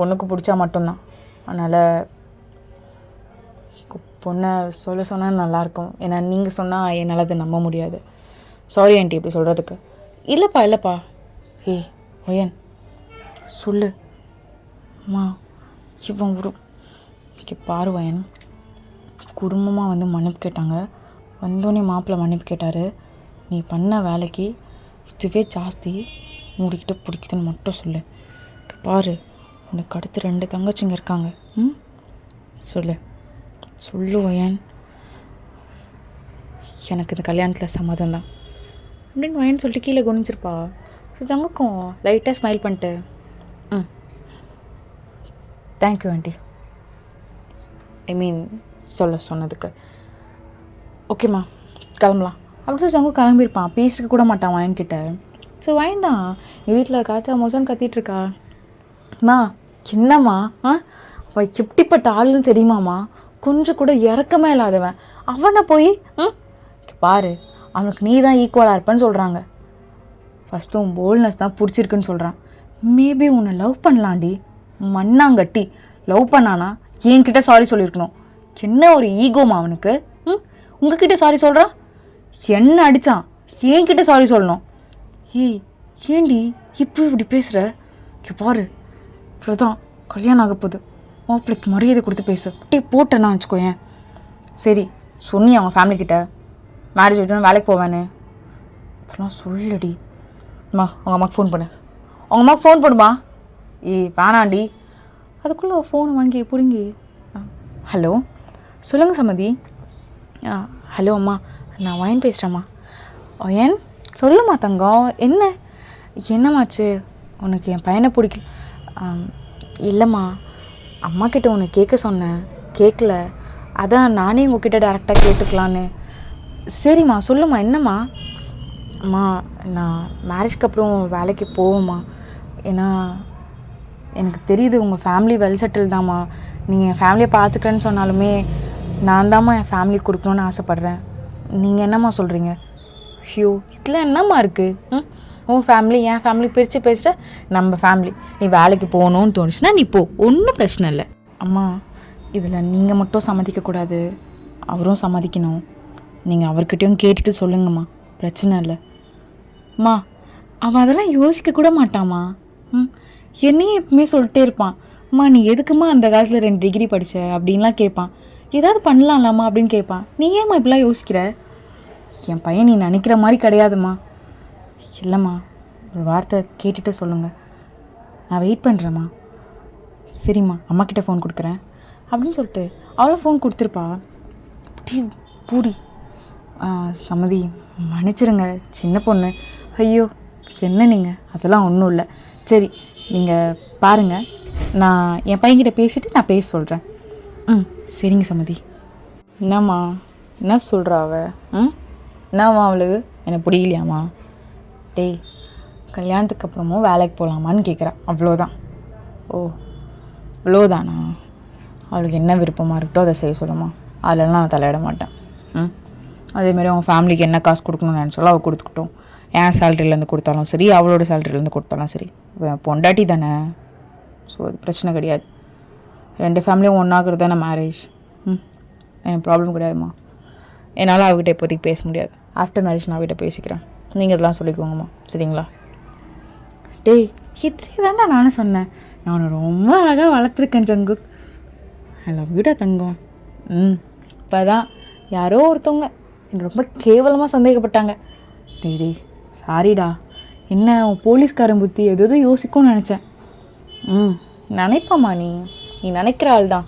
பொண்ணுக்கு பிடிச்சா மட்டும்தான், அதனால் பொண்ணை சொன்னால் நல்லாயிருக்கும். ஏன்னா நீங்கள் சொன்னால் என்னால் அதை நம்ப முடியாது. சாரி ஆண்டி இப்படி சொல்கிறதுக்கு. இல்லைப்பா ஹே ஒயன் சொல்லு அம்மா. இவன் ஒரு பாரு ஒயன், குடும்பமாக வந்து மன்னிப்பு கேட்டாங்க, வந்தோடனே மாப்பிள்ளை மன்னிப்பு கேட்டார். நீ பண்ண வேலைக்கு இதுவே ஜாஸ்தி, மூடிக்கிட்டு பிடிக்குதுன்னு மட்டும் சொல்லு. பாரு உனக்கு அடுத்து 2 தங்கச்சிங்க இருக்காங்க. சொல்லு ஒயன், எனக்கு இந்த கல்யாணத்தில் சம்மதம் தான் அப்படின்னு ஒயன் சொல்லிட்டு கீழே குனிஞ்சிருப்பா. ஸோ ஜங்குக்கும் லைட்டாக ஸ்மைல் பண்ணிட்டு தேங்க்யூ ஆண்டி, ஐ மீன் சொன்னதுக்கு. ஓகேம்மா கிளம்பலாம். அப்படி சொல்லி ஜங்கு கிளம்பியிருப்பான். பேசிக்க கூட மாட்டான் வயன்கிட்ட. ஸோ வயன் தான் எங்கள் வீட்டில் காய்ச்சா மோசம் கத்திட்டுருக்கா. அம்மா என்னம்மா அவள் எப்படிப்பட்ட ஆளுன்னு தெரியுமாம்மா, கொஞ்சம் கூட இறக்கமே இல்லாதவன், அவனை போய் பாரு அவனுக்கு நீ தான் ஈக்குவலாக இருப்பேன்னு சொல்கிறாங்க. ஃபஸ்ட்டு உன் போல்ட்னஸ் தான் பிடிச்சிருக்குன்னு சொல்கிறான். மேபி உன்னை லவ் பண்ணலாண்டி, மண்ணாங்கட்டி லவ் பண்ணானா என்கிட்ட சாரி சொல்லியிருக்கணும். என்ன ஒரு ஈகோமா அவனுக்கு. உங்ககிட்ட சாரி சொல்கிறான், என்ன அடித்தான் என்கிட்ட சாரி சொல்லணும். ஏண்டி இப்படி பேசுகிற? பாரு இவ்வளோதான் கல்யாணம் ஆக போகுது, மாப்பிள்ளைக்கு மரியாதை கொடுத்து பேசு. அப்படியே போட்டேன்னா வச்சுக்கோயேன். சரி சொன்னி அவங்க ஃபேமிலிக்கிட்ட மேரேஜ் விட்டு வேலைக்கு போவேன்னு அதெல்லாம் சொல்லடி. அம்மா அவங்க அம்மாவுக்கு ஃபோன் பண்ணு, அவங்க அம்மாவுக்கு ஃபோன் பண்ணுமா. வேணாண்டி. அதுக்குள்ளே ஃபோன் வாங்கி பிடுங்கி ஹலோ சொல்லுங்கள் சம்மதி. ஹலோ அம்மா நான் வயன் பேசுகிறேம்மா. வயன் சொல்லுமா தங்கம், என்னம்மாச்சு உனக்கு என் பையனை பிடிக்கல? இல்லைம்மா அம்மாக்கிட்ட உன்னை கேட்க சொன்னேன், கேட்கல, அதான் நானே உங்ககிட்ட டேரெக்டாக கேட்டுக்கலான்னு. சரிம்மா சொல்லும்மா என்னம்மா. அம்மா நான் மேரேஜ்க்கு அப்புறம் வேலைக்கு போவேம்மா. ஏன்னா எனக்கு தெரியுது உங்கள் ஃபேமிலி வெல் செட்டில் தாம்மா. நீங்கள் என் ஃபேமிலியை பார்த்துக்கிறேன்னு சொன்னாலுமே நான் தாம்மா என் ஃபேமிலிக்கு கொடுக்கணுன்னு ஆசைப்பட்றேன். நீங்கள் என்னம்மா சொல்கிறீங்க? ஐயோ இதில் என்னம்மா இருக்குது? உன் ஃபேமிலி என் ஃபேமிலி பிரித்து பேசுகிற, நம்ம ஃபேமிலி. நீ வேலைக்கு போகணுன்னு தோணுச்சுன்னா நீ போ, ஒன்றும் பிரச்சனை இல்லை. அம்மா இதில் நீங்கள் மட்டும் சம்மதிக்கக்கூடாது, அவரும் சம்மதிக்கணும். நீங்கள் அவர்கிட்டையும் கேட்டுட்டு சொல்லுங்கம்மா, பிரச்சனை இல்லை. அம்மா அவன் அதெல்லாம் யோசிக்க கூட மாட்டாம்மா. என்னையும் எப்பவுமே சொல்லிட்டே இருப்பான், அம்மா நீ எதுக்குமா அந்த காலத்தில் 2 டிகிரி படித்த அப்படின்லாம் கேட்பான். ஏதாவது பண்ணலாம்லாமா அப்படின்னு கேட்பான். நீ ஏம்மா இப்படிலாம் யோசிக்கிற? என் பையன் நீ நினைக்கிற மாதிரி கிடையாதும்மா. இல்லைம்மா ஒரு வார்த்தை கேட்டுட்டு சொல்லுங்கள், நான் வெயிட் பண்ணுறேம்மா. சரிம்மா அம்மாக்கிட்ட ஃபோன் கொடுக்குறேன் அப்படின்னு சொல்லிட்டு அவளை ஃபோன் கொடுத்துருப்பா. அப்படி பூரி சம்மதி மன்னிச்சிருங்க சின்ன பொண்ணு. ஐயோ என்ன நீங்கள், அதெல்லாம் ஒன்றும் இல்லை. சரி நீங்கள் பாருங்கள், நான் என் பையன்கிட்ட பேசிவிட்டு நான் பேச சொல்கிறேன். சரிங்க சம்மதி. என்னம்மா என்ன சொல்கிறா அவ? என்னம்மா அவளுக்கு என்னை பிடிக்கலையாம்மா? டேய் கல்யாணத்துக்கு அப்புறமும் வேலைக்கு போகலாமான்னு கேட்குறா, அவ்வளோதான். ஓ அவ்வளோதானா? அவளுக்கு என்ன விருப்பமாக இருக்கட்டும் அதை செய்ய சொல்லுமா, அதிலலாம் நான் தலையிட மாட்டேன். அதேமாதிரி அவங்க ஃபேமிலிக்கு என்ன காசு கொடுக்கணும்னு நினச்சாலும் அவள் கொடுத்துக்கிட்டோம். என் சேலரியிலேருந்து கொடுத்தாலும் சரி, அவளோட சேலரியிலேருந்து கொடுத்தாலும் சரி, பொண்டாட்டி தானே. ஸோ அது பிரச்சனை கிடையாது. 2 ஃபேமிலியும் ஒன்றாகிறது தானே மேரேஜ். என் ப்ராப்ளம் கிடையாதும்மா. என்னால் அவகிட்ட இப்போதைக்கு பேச முடியாது. ஆஃப்டர் மேரேஜ் நான் அவகிட்ட பேசிக்கிறேன். நீங்கள் இதெல்லாம் சொல்லிக்கோங்கம்மா, சரிங்களா? டேய் இதே தாண்டா நானும் சொன்னேன், நான் உன்னை ரொம்ப அழகாக வளர்த்துருக்கேன் ஜங்கு. ஐ லவ் யூடா தங்கம். இப்போ தான் யாரோ ஒருத்தவங்க ரொம்ப கேவலமாக சந்தேகப்பட்டாங்க. டேய் சாரிடா, என்ன போலீஸ்காரன் புத்தி எதோ யோசிக்கும்னு நினச்சேன். நினைப்பாம்மா, நீ நினைக்கிற ஆள் தான்.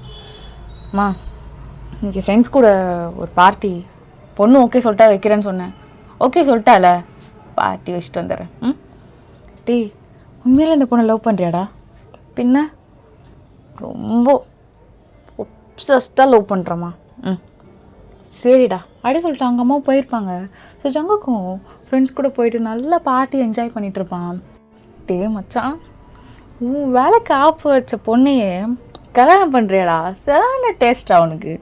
அம்மா இன்றைக்கி ஃப்ரெண்ட்ஸ் கூட ஒரு பார்ட்டி, பொண்ணு ஓகே சொல்லிட்டா வைக்கிறேன்னு சொன்னேன். ஓகே சொல்லிட்டால, பார்ட்டி வச்சுட்டு வந்துடுறேன். டேய் உண்மையில இந்த பொண்ணை லவ் பண்ணுறியாடா? பின்ன ரொம்ப ஒப்சஸ்டாக லவ் பண்ணுறம்மா. சரிடா அப்படி சொல்லிட்டு அவங்க அம்மாவும் போயிருப்பாங்க. ஸோ ஜங்குக்கும் ஃப்ரெண்ட்ஸ் கூட போயிட்டு நல்லா பார்ட்டி என்ஜாய் பண்ணிகிட்ருப்பான். டே மச்சான், உன் வேலைக்கு ஆப்பு வச்ச பொண்ணையே கல்யாணம் பண்ணுறியாடா? சரியான டேஸ்டா அவனுக்கு.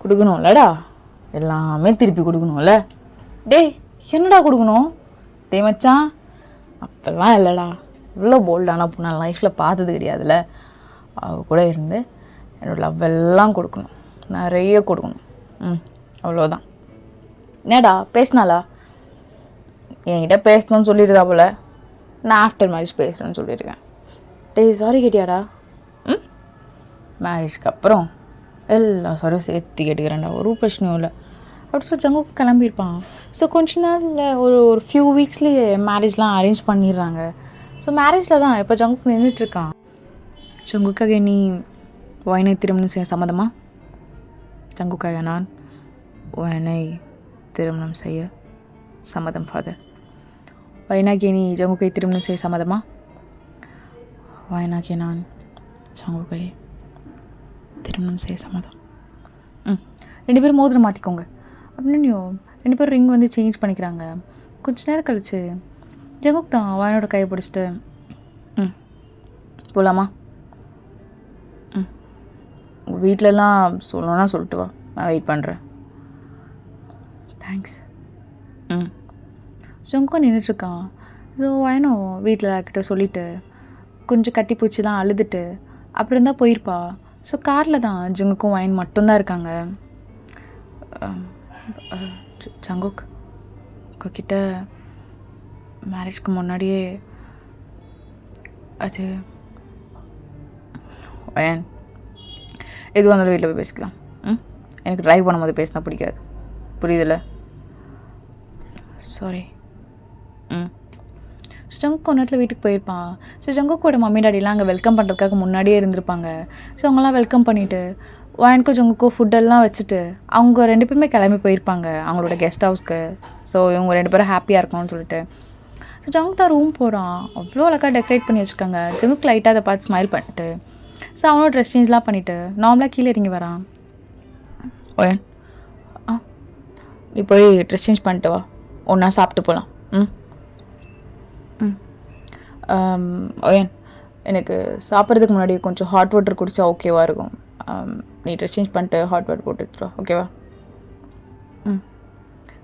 கொடுக்கணும்லடா, எல்லாமே திருப்பி கொடுக்கணும்ல. டேய் என்னடா கொடுக்கணும்? டே மச்சான் அப்போல்லாம் இல்லைடா, இவ்வளோ போல்டான பொண்ணு நான் லைஃப்பில் பார்த்தது கிடையாதுல்ல. அவ கூட இருந்து என்னோட லவ் எல்லாம் கொடுக்கணும், நிறைய கொடுக்கணும். அவ்வளோதான். என்னடா பேசினாலா? என்கிட்ட பேசணும்னு சொல்லியிருக்கா போல், நான் ஆஃப்டர் மேரேஜ் பேசுகிறேன்னு சொல்லியிருக்கேன். டேய் சாரி கேட்டியாடா? மேரேஜ்க்கு அப்புறம் எல்லா சாரியும் சேர்த்து கேட்டுக்கிறேன்டா, ஒரு பிரச்சனையும் இல்லை அப்படி சொல்லி ஜங்குக்கு கிளம்பியிருப்பான். ஸோ கொஞ்ச நாளில் ஒரு ஃபியூ வீக்ஸ்லேயே மேரேஜ்லாம் அரேஞ்ச் பண்ணிடுறாங்க. ஸோ மேரேஜில் தான் இப்போ ஜங்குக்கு நின்றுட்டுருக்கான். ஜங்குக்காக நீ வயனை திருமணம் செய்ய சம்மதமா? ஜங்குக்காக நான் வயனை திருமணம் செய்ய சம்மதம் ஃபாதர். வயனாகிய நீ ஜங்குக்கை திருமணம் செய்ய சம்மதமா? வயனாகிய நான் ஜங்குக்கை திருமணம் செய்ய சம்மதம். 2 பேரும் மோதிரம் மாற்றிக்கோங்க. அப்படின்னு 2 பேரும் ரிங் வந்து சேஞ்ச் பண்ணிக்கிறாங்க. கொஞ்ச நேரம் கழிச்சு ஜங்குக் தான் வாயனோட கையை பிடிச்சிட்டு ம் போகலாமா? ம் உங்கள் வீட்டிலலாம் சொல்லணும்னா சொல்லிட்டு வா, நான் வெயிட் பண்ணுறேன். தேங்க்ஸ். ம் ஜங்குக்கும் நின்றுட்டுருக்கான். ஸோ வாயனோ வீட்டில் யார்கிட்ட சொல்லிவிட்டு கொஞ்சம் கட்டி பூச்சிலாம் அழுதுட்டு அப்புறம் தான் போயிருப்பா. ஸோ காரில் தான் ஜங்குக்கும் வாயன் மட்டும்தான் இருக்காங்க. ஜங்குக் உங்ககிட்ட மேரேஜ்க்கு முன்னாடியே அது வாயன் எது வந்தாலும் வீட்டில் போய் பேசிக்கலாம். எனக்கு ட்ரைவ் பண்ணும்போது பேசினா பிடிக்காது, புரியுதில்ல? சாரி. ஸோ ஜங்குக் கொஞ்ச நேரத்தில் வீட்டுக்கு போயிருப்பான். ஸோ ஜங்குக்கோட மம்மி டாடிலாம் அங்கே வெல்கம் பண்ணுறதுக்காக முன்னாடியே இருந்திருப்பாங்க. ஸோ அவங்களாம் வெல்கம் பண்ணிவிட்டு வாயனுக்கும் ஜங்குக்கும் ஃபுட்டெல்லாம் வச்சுட்டு அவங்க 2 பேருமே கிளம்பி போயிருப்பாங்க அவங்களோட கெஸ்ட் ஹவுஸ்க்கு. ஸோ இவங்க 2 பேரும் ஹாப்பியாக இருக்கணும்னு சொல்லிட்டு ஸோ ஜங்குக் தான் ரூம் போகிறான். அவ்வளோ அழகாக டெக்கரேட் பண்ணி வச்சுருக்காங்க. ஜங்குக் லைட்டாக அதை பார்த்து ஸ்மைல் பண்ணிட்டு ஸோ அவனோட ட்ரெஸ் சேஞ்ச்லாம் பண்ணிவிட்டு நார்மலாக கீழே இறங்கி வரான். ஓயன் நீ போய் ட்ரெஸ் சேஞ்ச் பண்ணிட்டு வா, ஒன்றா சாப்பிட்டு போகலாம். ஓயன் எனக்கு சாப்பிட்றதுக்கு முன்னாடி கொஞ்சம் ஹாட் வாட்டர் குடித்தா ஓகேவாக இருக்கும். நீ ட்ரெஸ் சேஞ்ச் பண்ணிட்டு ஹாட் வாட்டர் போட்டு எடுத்துட்டு வா, ஓகேவா?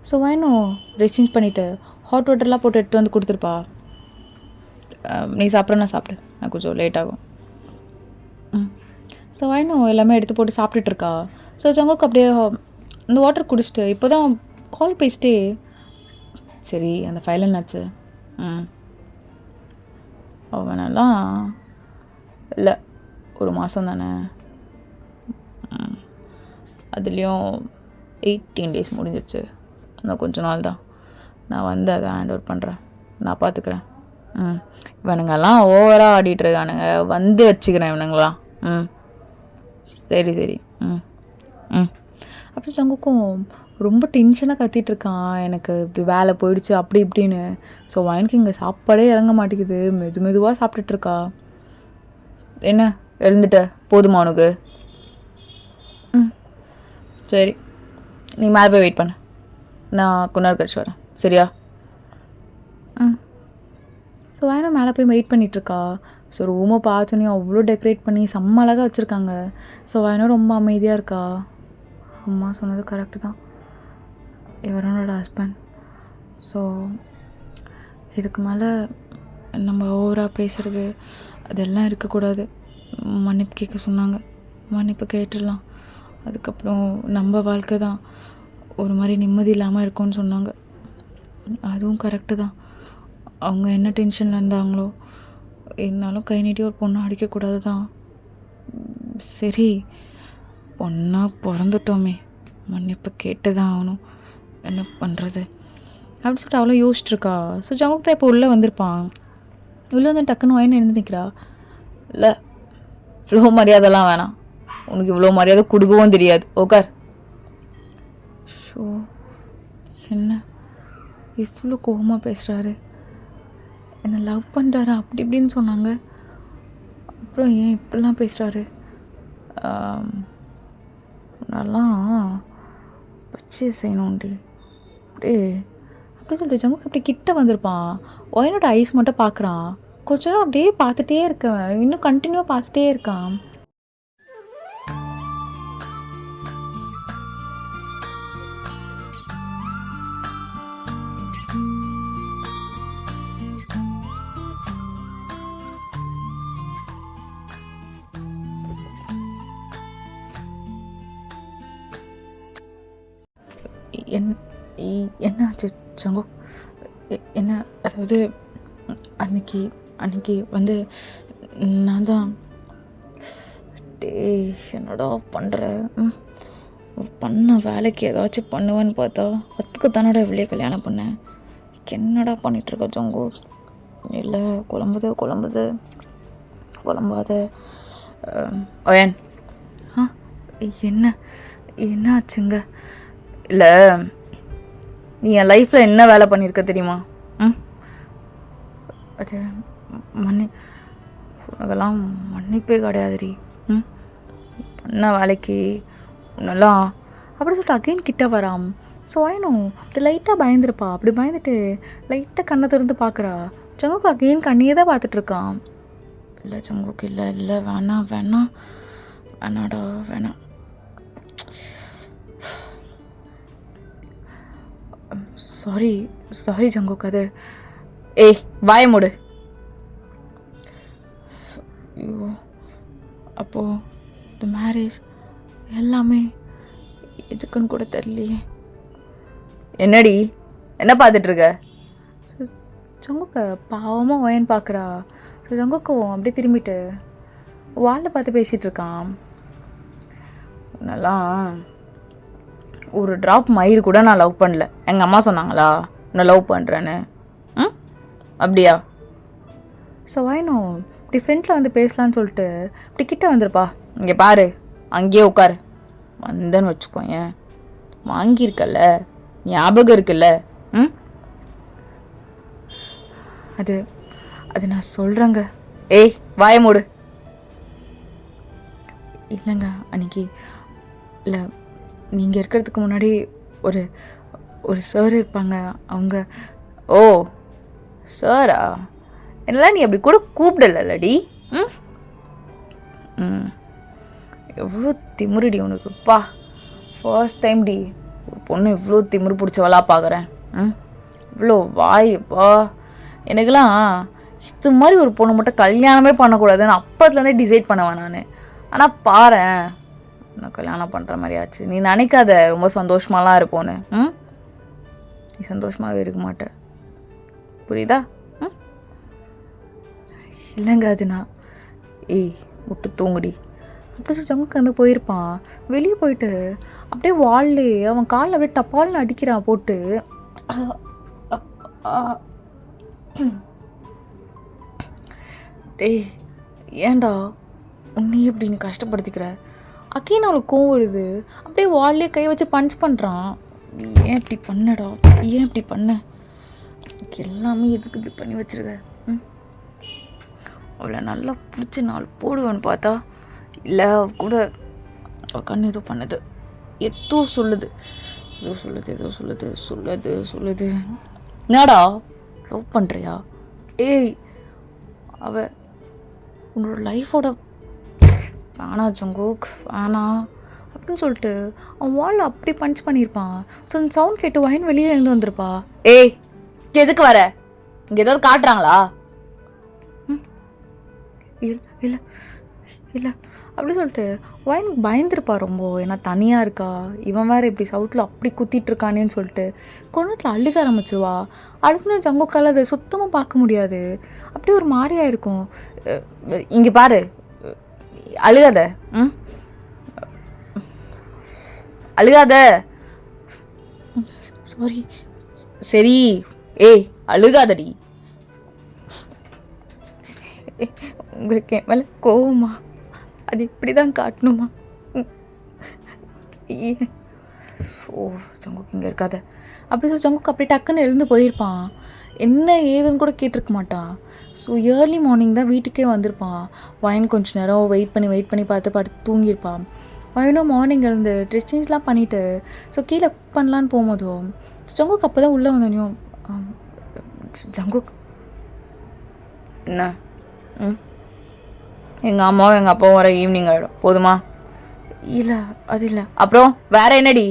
ஸோ வாயனும் ட்ரெஸ் சேஞ்ச் பண்ணிவிட்டு ஹாட் வாட்டர்லாம் போட்டு எடுத்து வந்து கொடுத்துருப்பா. நீ சாப்பிட்றேன்னா சாப்பிடு, நான் கொஞ்சம் லேட் ஆகும். ஸோ வாயனும் எல்லாமே எடுத்து போட்டு சாப்பிட்டுட்ருக்கா. ஸோ ஜங்குக் அப்படியே இந்த வாட்டர் குடிச்சிட்டு இப்போ தான் கால் பேசிட்டே சரி அந்த ஃபைல் என்னாச்சு? அவனெல்லாம் இல்லை, ஒரு மாதம் தானே, அதுலேயும் 18 days முடிஞ்சிருச்சு. இன்னும் கொஞ்ச நாள் தான், நான் வந்து அதை ஹேண்ட் ஓவர் பண்ணுறேன், நான் பார்த்துக்கிறேன். இவனுங்கெல்லாம் ஓவராக ஆடிட்டுருக்கானுங்க, வந்து வச்சுக்கிறேன் இவனுங்களாம். சரி சரி. அப்படி ஜங்குக்கும் ரொம்ப டென்ஷனாக கத்திகிட்ருக்கான், எனக்கு இப்படி வேலை போயிடுச்சு அப்படி இப்படின்னு. ஸோ வாயனுக்கு இங்கே சாப்பாடே இறங்க மாட்டேங்குது, மெதுவாக சாப்பிட்டுட்ருக்கா. என்ன எழுந்துட்ட போதுமா உனக்கு? சரி நீ மேலே போய் வெயிட் பண்ண, நான் கொஞ்ச நேரம் கழிச்சு வரேன், சரியா? ஸோ வாயனை மேலே போய் வெயிட் பண்ணிகிட்ருக்கா. ஸோ ரூமை பார்த்தோன்னே அவ்வளோ டெக்கரேட் பண்ணி செம்ம அழகாக வச்சுருக்காங்க. ஸோ வாயனும் ரொம்ப அமைதியாக இருக்கா. அம்மா சொன்னது கரெக்டு தான், இவரோட ஹஸ்பண்ட். ஸோ இதுக்கு மேலே நம்ம ஓவராக பேசுகிறது அதெல்லாம் இருக்கக்கூடாது. மன்னிப்பு கேட்க சொன்னாங்க, மன்னிப்பு கேட்டுடலாம். அதுக்கப்புறம் நம்ம வாழ்க்கை தான் ஒரு மாதிரி நிம்மதி இல்லாமல் இருக்கும்னு சொன்னாங்க. அதுவும் கரெக்டு தான். அவங்க என்ன டென்ஷனில் இருந்தாங்களோ, இருந்தாலும் கை நீட்டி ஒரு பொண்ணை அடிக்கக்கூடாது தான். சரி பொண்ணா பிறந்துட்டோமே, மன்னிப்பு கேட்டு தான் ஆகணும், என்ன பண்ணுறது அப்படின்னு சொல்லிட்டு அவ்வளோ யோசிச்சுட்ருக்கா. ஸோ ஜங்குக் தான் இப்போ உள்ளே வந்திருப்பான். உள்ளே வந்து டக்குன்னு வாயின்னு எழுந்து நிற்கிறா. இல்லை இவ்வளோ மரியாதைலாம் வேணாம், உனக்கு இவ்வளோ மரியாதை கொடுக்கவும் தெரியாது, ஓகார். ஷோ என்ன இவ்வளோ கோபமாக பேசுகிறாரு, என்னை லவ் பண்ணுறாரு அப்படி இப்படின்னு சொன்னாங்க, அப்புறம் ஏன் இப்படிலாம் பேசுகிறாரு? நல்லா வச்சு செய்யணும்டி அப்படியே அப்படி சொல்லிட்டு ஜங்குக் அப்படி கிட்ட வந்திருப்பான். ஒயனோட ஐஸ் மட்டும் பார்க்குறான். கொஞ்ச நேரம் அப்படியே பார்த்துட்டே இருக்கேன், இன்னும் கண்டினியூவாக பார்த்துட்டே இருக்கான். என்ன ஆச்சு ஜங்குக்? என்ன அதாவது அன்னைக்கு வந்து நான் தான் என்னடா பண்ணுற, பண்ண வேலைக்கு ஏதாச்சும் பண்ணுவேன்னு பார்த்தா அதுக்கு தானடா இவ்வளோ கல்யாணம் பண்ணேன், என்னடா பண்ணிகிட்ருக்க ஜங்குக்? இல்லை குழம்பாத ஓயன். என்ன ஆச்சுங்க? இல்லை நீ என் லைஃப்பில் என்ன வேலை பண்ணியிருக்க தெரியுமா? அது உனக்கெல்லாம் மன்னிப்பே கிடையாதுடி. பண்ண வேலைக்கு நல்லா அப்படி சொல்லிட்டு அகைன் கிட்ட வராம். ஸோ வேணும் அப்படி லைட்டாக பயந்துருப்பா. அப்படி பயந்துட்டு லைட்டாக கண்ணை திறந்து பார்க்குறா. ஜங்குக் அகெயின் கண்ணியே தான் பார்த்துட்ருக்கான். இல்லை ஜங்குக், இல்லை இல்லை, வேணாம் வேணாம் வேணாடா வேணாம். Sorry sorry Jungkook. அது ஏய் வாய மூடு. ஐயோ, அப்போது இந்த மேரேஜ் எல்லாமே எதுக்குன்னு கூட தெரியலையே. என்னடி என்ன பார்த்துட்ருக்க? ஜங்குக்க பாவமாக வயன் பார்க்குறா. ஸோ ஜங்குக்கும் அப்படியே திரும்பிட்டு வாலில் பார்த்து பேசிகிட்ருக்கான். நல்லா ஒரு ட்ராப் மயிர் கூட நான் லவ் பண்ணல. எங்கள் அம்மா சொன்னாங்களா நான் லவ் பண்ணுறேன்னு? அப்படியா? ஸோ வயனும் இப்படி ஃப்ரெண்ட்ஸில் வந்து பேசலான்னு சொல்லிட்டு இப்படி கிட்ட வந்துருப்பா. இங்கே பாரு, அங்கேயே உட்காரு. வந்தேன்னு வச்சுக்கோ, ஏன் வாங்கியிருக்கல்ல, ஞாபகம் இருக்குல்ல? அது அது நான் சொல்கிறேங்க. ஏய் வாய மூடு. இல்லைங்க, அன்றைக்கி இல்லை, நீங்கள் இருக்கிறதுக்கு முன்னாடி ஒரு ஒரு சார் இருப்பாங்க. அவங்க ஓ சாரா? என்னெல்லாம் நீ அப்படி கூட கூப்பிடலடி. எவ்வளோ திமுருடி உனக்குப்பா. ஃபர்ஸ்ட் டைம் டி ஒரு பொண்ணு இவ்வளோ திமுரு பிடிச்சவளா பார்க்குறேன். இவ்வளோ வாய்ப்பா. எனக்கெல்லாம் இது மாதிரி ஒரு பொண்ணு மட்டும் கல்யாணமே பண்ணக்கூடாதுன்னு அப்போதுலேருந்தே டிசைட் பண்ணுவேன் நான். ஆனால் பாரேன், நான் கல்யாணம் பண்ணுற மாதிரி ஆச்சு. நீ நினைக்காத ரொம்ப சந்தோஷமாலாம் இருப்போன்னு. நீ சந்தோஷமாகவே இருக்க மாட்டேன், புரியுதா? இல்லைங்க, அது நான் ஏய் விட்டு தூங்குடி அப்படி சொல்லி ஜங்குக்கு வந்து போயிருப்பான். வெளியே போயிட்டு அப்படியே வால்லே அவன் காலில் அப்படியே டப்பால்னு அடிக்கிறான் போட்டு. டேய் ஏன்டா நீ இப்படி நீ கஷ்டப்படுத்திக்கிற? அக்கீன் அவளுக்கு கோவம் வருது. அப்படியே வால்லே கை வச்சு பஞ்ச் பண்ணுறான். ஏன் இப்படி பண்ணடா, ஏன் இப்படி பண்ண? எல்லாமே எதுக்கு இப்படி பண்ணி வச்சிருக்க? அவளை நல்லா பிடிச்சி நாள் போடுவேன்னு பார்த்தா இல்லை, கூட கண்ணு ஏதோ பண்ணுது, ஏதோ சொல்லுது, ஏதோ சொல்லுது, ஏதோ சொல்லுது சொல்லுது சொல்லுது. என்னடா லவ் பண்ணுறியா? ஏய் அவ உன்னோட லைஃபோட வேணா ஜங்குக் வேணாம் அப்படின்னு சொல்லிட்டு அவன் வாலில் அப்படி பஞ்ச் பண்ணியிருப்பான். ஸோ அந்த சவுண்ட் கேட்டு வயன் வெளியே இருந்து வந்திருப்பா. ஏய் எதுக்கு வர? இங்கே ஏதாவது காட்டுறாங்களா? இல்லை இல்லை அப்படி சொல்லிட்டு வயனுக்கு பயந்துருப்பா ரொம்ப. ஏன்னா தனியாக இருக்கா, இவன் வேறு இப்படி சவுத்தில் அப்படி குத்திட்டு இருக்கானேன்னு சொல்லிட்டு கொண்டத்தில் அழுக ஆரம்பிச்சிருவா. அழுதுன்னு ஜங்குக்கால் அதை சுத்தமாக பார்க்க முடியாது. அப்படியே ஒரு மாதிரியாக இருக்கும். இங்கே பாரு, அழுகாத, அழுகாத. சாரி சரி, ஏய் அழுகாதடி. உங்களுக்கு என் மேலே கோவமா? அது இப்படி தான் காட்டணுமா? ஓ ஜங்குக் இங்கே இருக்காத அப்படி சொல்லி ஜங்குக் அப்படி டக்குன்னு எழுந்து போயிருப்பான். என்ன ஏதுன்னு கூட கேட்டிருக்க மாட்டான். ஸோ ஏர்லி மார்னிங் தான் வீட்டுக்கே வந்திருப்பான். வயன் கொஞ்சம் நேரம் வெயிட் பண்ணி பார்த்து தூங்கியிருப்பான். வயனும் மார்னிங் எழுந்து ட்ரெஸ் சேஞ்ச்லாம் பண்ணிவிட்டு ஸோ கீழே குக் பண்ணலான்னு போகும்போதும் ஜங்குக் அப்போ தான் உள்ளே வந்தோம். ஜங்குக் என்ன? எங்கள் அம்மாவும் எங்கள் அப்பாவும் வர ஈவினிங் ஆகிடும், போதுமா? இல்லை அது இல்லை. அப்புறம் வேற என்னடி?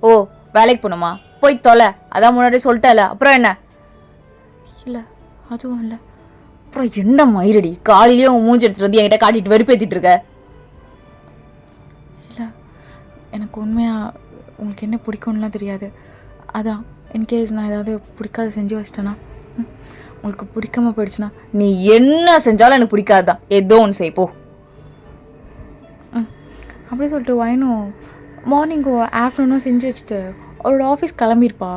ஓ வேலைக்கு போகணுமா? போய் தொலை, அதான் முன்னாடி சொல்லிட்டல. அப்புறம் என்ன? இல்லை அதுவும் இல்லை. அப்புறம் என்ன மயிரடி, காலையிலேயே உன் மூஞ்சி எடுத்துகிட்டு வந்து என்கிட்ட காட்டிட்டு வெறுப்பேற்றிட்டு இருக்க? இல்லை எனக்கு உண்மையாக உங்களுக்கு என்ன பிடிக்கும்லாம் தெரியாது. அதான் இன்கேஸ் நான் ஏதாவது பிடிக்காத செஞ்சு வச்சிட்டேன்னா, உங்களுக்கு பிடிக்காம போயிடுச்சுன்னா நீ என்ன செஞ்சாலும் எனக்கு பிடிக்காது தான், ஏதோ ஒன்று செய் போ. அப்படி சொல்லிட்டு வயனும் மார்னிங்கும் ஆஃப்டர்நூனும் செஞ்சு வச்சுட்டு அவரோட ஆஃபீஸ் கிளம்பியிருப்பா.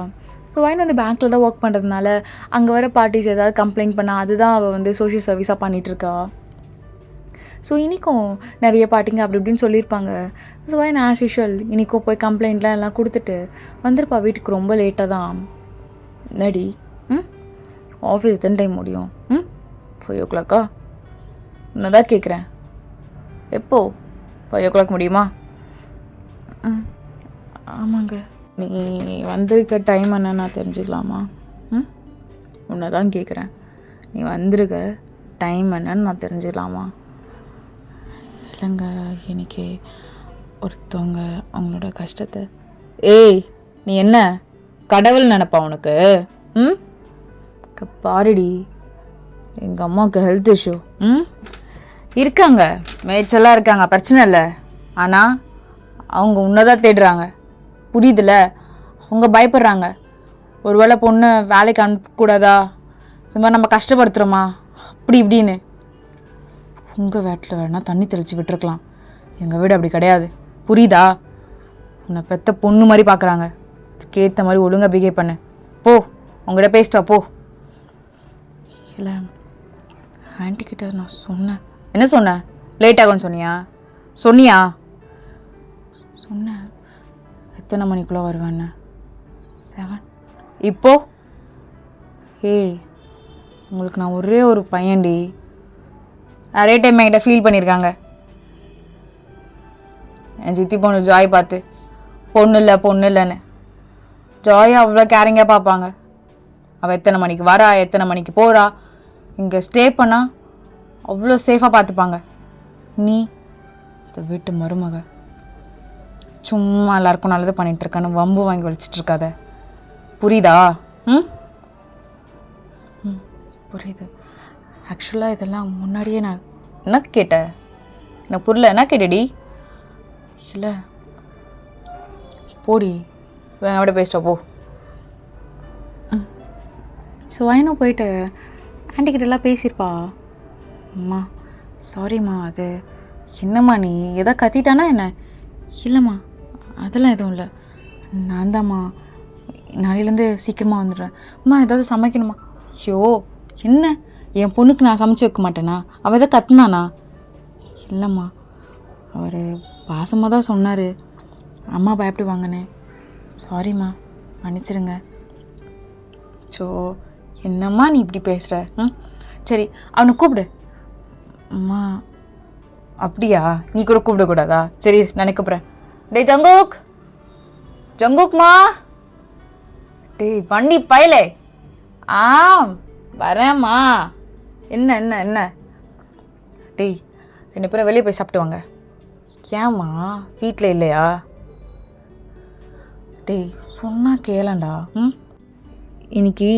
ஸோ வயன் வந்து பேங்க்கில் தான் ஒர்க் பண்ணுறதுனால அங்கே வர பார்ட்டிஸ் ஏதாவது கம்ப்ளைண்ட் பண்ணால் அதுதான் அவள் வந்து சோஷியல் சர்வீஸாக பண்ணிகிட்ருக்கா. ஸோ இன்றைக்கும் நிறைய பார்ட்டிங்க அப்படி இப்படின்னு சொல்லியிருப்பாங்க. ஸோ வயன் ஆஸ் யூஷுவல் இன்றைக்கும் போய் கம்ப்ளைண்ட்லாம் எல்லாம் கொடுத்துட்டு வந்திருப்பா வீட்டுக்கு ரொம்ப லேட்டாக தான். நடி ஆஃபீஸ் எத்தனை டைம் முடியும்? 5 o'clock? நான் தான் கேட்குறேன், எப்போ 5 o'clock முடியுமா? ஆமாங்க. நீ வந்திருக்க டைம் என்ன நான் தெரிஞ்சுக்கலாமா? உன்னை தான் கேட்குறேன். நீ வந்திருக்க டைம் என்னன்னு நான் தெரிஞ்சுக்கலாமா? இல்லைங்க, எனக்கு ஒருத்தவங்க அவங்களோட கஷ்டத்தை. ஏய், நீ என்ன கடவுள் நினப்பா உனக்கு? பாருடி, எங்கள் அம்மாவுக்கு ஹெல்த் இஷ்யூ இருக்காங்க, மேய்ச்சலாக இருக்காங்க, பிரச்சனை இல்லை. ஆனால் அவங்க உன்னதான் தேடுறாங்க, புரியுதுல? அவங்க பயப்படுறாங்க. ஒருவேளை பொண்ணு வேலைக்கு அனுப்பக்கூடாதா, இது மாதிரி நம்ம கஷ்டப்படுத்துகிறோமா அப்படி இப்படின்னு. உங்கள் வீட்டில் வேணால் தண்ணி தெளித்து விட்டுருக்கலாம், எங்கள் வீடு அப்படி கிடையாது, புரியுதா? உன்னை பெற்ற பொண்ணு மாதிரி பார்க்குறாங்க. அதுக்கேற்ற மாதிரி ஒழுங்காக பிஹேவ் பண்ணு. போ, உங்கள்கிட்ட பேசிட்டா போ. இல்லை, ஆன்ட்டிக்கிட்ட நான் சொன்னேன். என்ன சொன்னேன்? லேட் ஆகும்னு சொன்னியா? சொன்னேன். எத்தனை மணிக்குள்ளே வருவேன்னு? 7. இப்போ ஏய், உங்களுக்கு நான் ஒரே ஒரு பையன்டி. நிறைய டைம் என்கிட்ட ஃபீல் பண்ணியிருக்காங்க. என் சித்தி பொண்ணு ஜாய் பார்த்து பொண்ணு இல்லைன்னு. ஜாய் அவ்வளோ கேரிங்காக பார்ப்பாங்க. அவள் எத்தனை மணிக்கு வரா, எத்தனை மணிக்கு போகிறா, இங்கே ஸ்டே பண்ணா அவ்வளோ சேஃபாக பார்த்துப்பாங்க. நீ இந்த வீட்டு மருமக சும்மா எல்லாருக்கும் நல்லது பண்ணிகிட்ருக்கான்னு வம்பு வாங்கி வலிச்சிட்ருக்காத, புரியுதா? புரியுது. ஆக்சுவலாக இதெல்லாம் முன்னாடியே நான் என்ன கேட்டேன், எனக்கு புரியல. என்ன கேட்டடி? இல்லை, போடி, அவட பேசிட்டா போ. ஸோ வாயினும் போயிட்டு ஆண்டிக்கிட்டெல்லாம் பேசியிருப்பா. அம்மா சாரிம்மா, அது என்னம்மா நீ எதா கத்திட்டானா என்ன? இல்லைம்மா, அதெல்லாம் எதுவும் இல்லை. நான் தான்ம்மா நாளையிலேருந்து சீக்கிரமாக வந்துடுறேன். அம்மா ஏதாவது சமைக்கணுமா? ஐயோ என்ன, என் பொண்ணுக்கு நான் சமைச்சு வைக்க மாட்டேனா? அவள் எதாவது கத்துனானா? இல்லைம்மா, அவர் பாசமாக தான் சொன்னார், அம்மா பயப்படுவாங்கன்னு. சாரிம்மா, மன்னிச்சிடுங்க. ஸோ என்னம்மா நீ இப்படி பேசுகிற? சரி, அவனை கூப்பிடு. அம்மா அப்படியா? நீ கூட கூப்பிடக்கூடாதா? சரி, நான் கூப்பிட்றேன். டேய் ஜங்குக்மா, டேய் வண்டி பயலே. வரேம்மா. என்ன டேய், 2 பேரும் வெளியே போய் சாப்பிட்டு வாங்க. ஏம்மா வீட்டில் இல்லையா? டேய் சொன்னா கேளண்டா. இன்னைக்கு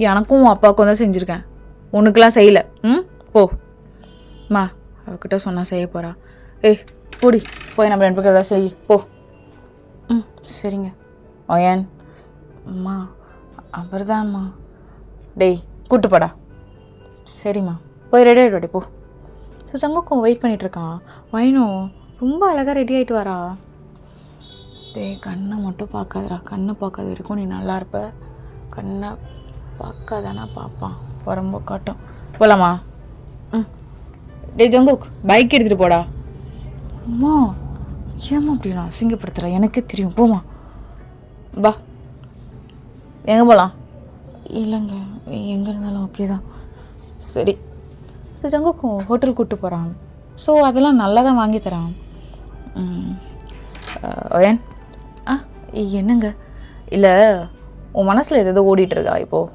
எனக்கும் அப்பாவுக்கும் தான் செஞ்சுருக்கேன், உனக்குலாம் செய்யலை. போ மா, அவகிட்ட சொன்னால் செய்ய போகிறா. ஏய் போடி, போய் நம்ம 2 பேருக்கு ஏதாவது செய் போ. சரிங்க. ஒயன் அம்மா, அவர் தான்ம்மா. டேய் கூட்டுப்படா. சரிம்மா, போய் ரெடி ஆகிடுவாடி போ. So சங்குக்கும் wait பண்ணிகிட்ருக்கான். வயனும் ரொம்ப அழகாக ரெடி ஆகிட்டு வரா. டேய் கண்ணை மட்டும் பார்க்காதடா, கண்ணை பார்க்காத வரைக்கும் நீ நல்லா இருப்ப. கண்ணை பார்க்காதானா பார்ப்பான், ரொம்ப காட்டும். போகலாமா? டேய் ஜங்குக், பைக் எடுத்துகிட்டு போடா. அம்மா ஏம்மா அப்படி நான் அசிங்கப்படுத்துகிறேன், எனக்கே தெரியும். போமா பா. எங்கே போகலாம்? இல்லைங்க, எங்கே இருந்தாலும் ஓகே தான். சரி. ஸோ ஜங்குக்கும் ஹோட்டல் கூப்பிட்டு போகிறான். ஸோ அதெல்லாம் நல்லா தான் வாங்கி தரான். ஒயன் என்னங்க? இல்லை, உன் மனசில் எதோ ஓடிட்டுருக்கா இப்போது?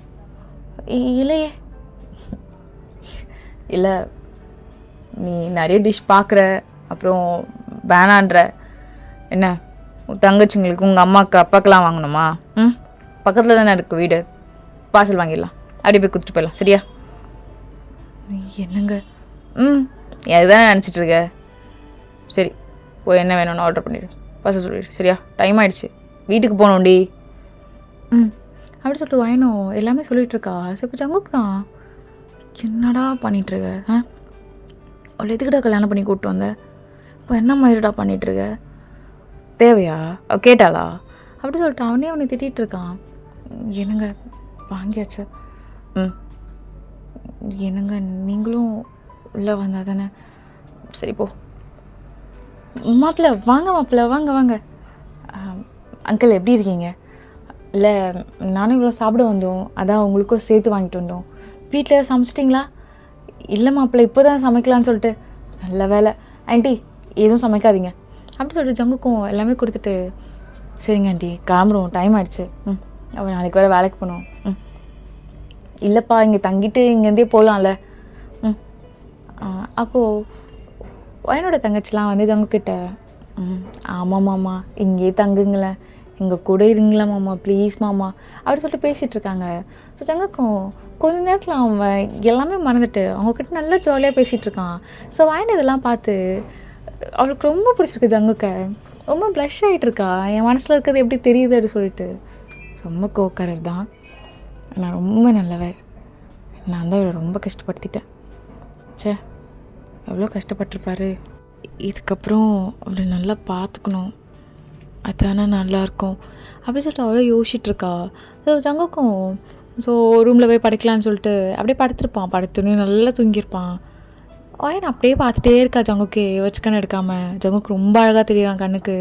இல்லையே. இல்லை, நீ நிறைய டிஷ் பார்க்குற, அப்புறம் வேணான்ற. என்ன உன் தங்கச்சிங்களுக்கு, உங்கள் அம்மாவுக்கு, அப்பாக்கெல்லாம் வாங்கணுமா? பக்கத்தில் தானே இருக்குது வீடு, பார்சல் வாங்கிடலாம், அப்படி போய் கொடுத்துட்டு போயிடலாம். சரியா? என்னங்க? அதுதானே நினச்சிட்ருக்க. சரி, போய் என்ன வேணும்னு ஆர்டர் பண்ணிவிடு, பார்சல் சொல்லிவிடு. சரியா? டைம் ஆகிடுச்சு, வீட்டுக்கு போகணும்டி. அப்படி சொல்லிட்டு வயனும் எல்லாமே சொல்லிகிட்ருக்கா. சரி, இப்போ ஜங்குக் தான் என்னடா பண்ணிகிட்ருக்க? அவளை எதுக்கிட்ட கல்யாணம் பண்ணி கூப்பிட்டு வந்த? இப்போ என்ன மாதிரிடா பண்ணிகிட்ருக்க? தேவையா? அவள் கேட்டாளா? அப்படி சொல்லிட்டு அவனை திட்டிகிட்ருக்கான். என்னங்க வாங்கியாச்சு. என்னங்க நீங்களும் உள்ளே வந்தால் தானே? சரி போ. மாப்பிள்ள வாங்க. அங்கிள் எப்படி இருக்கீங்க? இல்லை, நானும் இவ்வளோ சாப்பிட வந்தோம், அதான் உங்களுக்கும் சேர்த்து வாங்கிட்டு வந்தோம். வீட்டில் சமைச்சிட்டிங்களா? இல்லை மாப்பிள்ள, இப்போ தான் சமைக்கலான்னு சொல்லிட்டு. நல்ல வேலை ஆண்டி, எதுவும் சமைக்காதீங்க அப்படி சொல்லிட்டு ஜங்குக்கும் எல்லாமே கொடுத்துட்டு சரிங்க ஆண்டி கிளம்புறோம், டைம் ஆயிடுச்சு. அவள் நாளைக்கு வேறு வேலைக்கு போகணும். இல்லைப்பா இங்கே தங்கிட்டு இங்கேருந்தே போகலாம்ல. அப்போது என்னோட தங்கச்சிலாம் வந்து ஜங்குக்கிட்ட ஆமாம் மாமா இங்கேயே தங்குங்களேன், எங்கள் கூட இருங்களா மாமா ப்ளீஸ் மாமா அப்படி சொல்லிட்டு பேசிகிட்டு இருக்காங்க. ஸோ ஜங்குக்கும் கொஞ்ச நேரத்தில் அவன் எல்லாமே மறந்துட்டு அவங்கக்கிட்ட நல்லா ஜாலியாக பேசிகிட்டு இருக்கான். ஸோ வாயின் இதெல்லாம் பார்த்து அவளுக்கு ரொம்ப பிடிச்சிருக்கு. ஜங்குக்க ரொம்ப ப்ளஷ் ஆகிட்டு இருக்கா. என் மனசில் இருக்கிறது எப்படி தெரியுது அப்படி சொல்லிட்டு. ரொம்ப கோக்காரர் தான், நான் ரொம்ப நல்லவர். நான் தான் அவரை ரொம்ப கஷ்டப்படுத்திட்டேன். சே எவ்வளோ கஷ்டப்பட்டிருப்பாரு. இதுக்கப்புறம் அவளை நல்லா பார்த்துக்கணும், அதுதானே நல்லாயிருக்கும் அப்படி சொல்லிட்டு அவளோ யோசிச்சுட்ருக்கா. ஸோ ஜங்குக்கும் ரூமில் போய் படுக்கலான்னு சொல்லிட்டு அப்படியே படுத்துருப்பான். படுத்துனே நல்லா தூங்கியிருப்பான். நான் அப்படியே பார்த்துட்டே இருக்கா ஜங்குக்கு வச்சுக்கன்னு எடுக்காமல். ஜங்குக்கு ரொம்ப அழகாக தெரியறான் கண்ணுக்கு.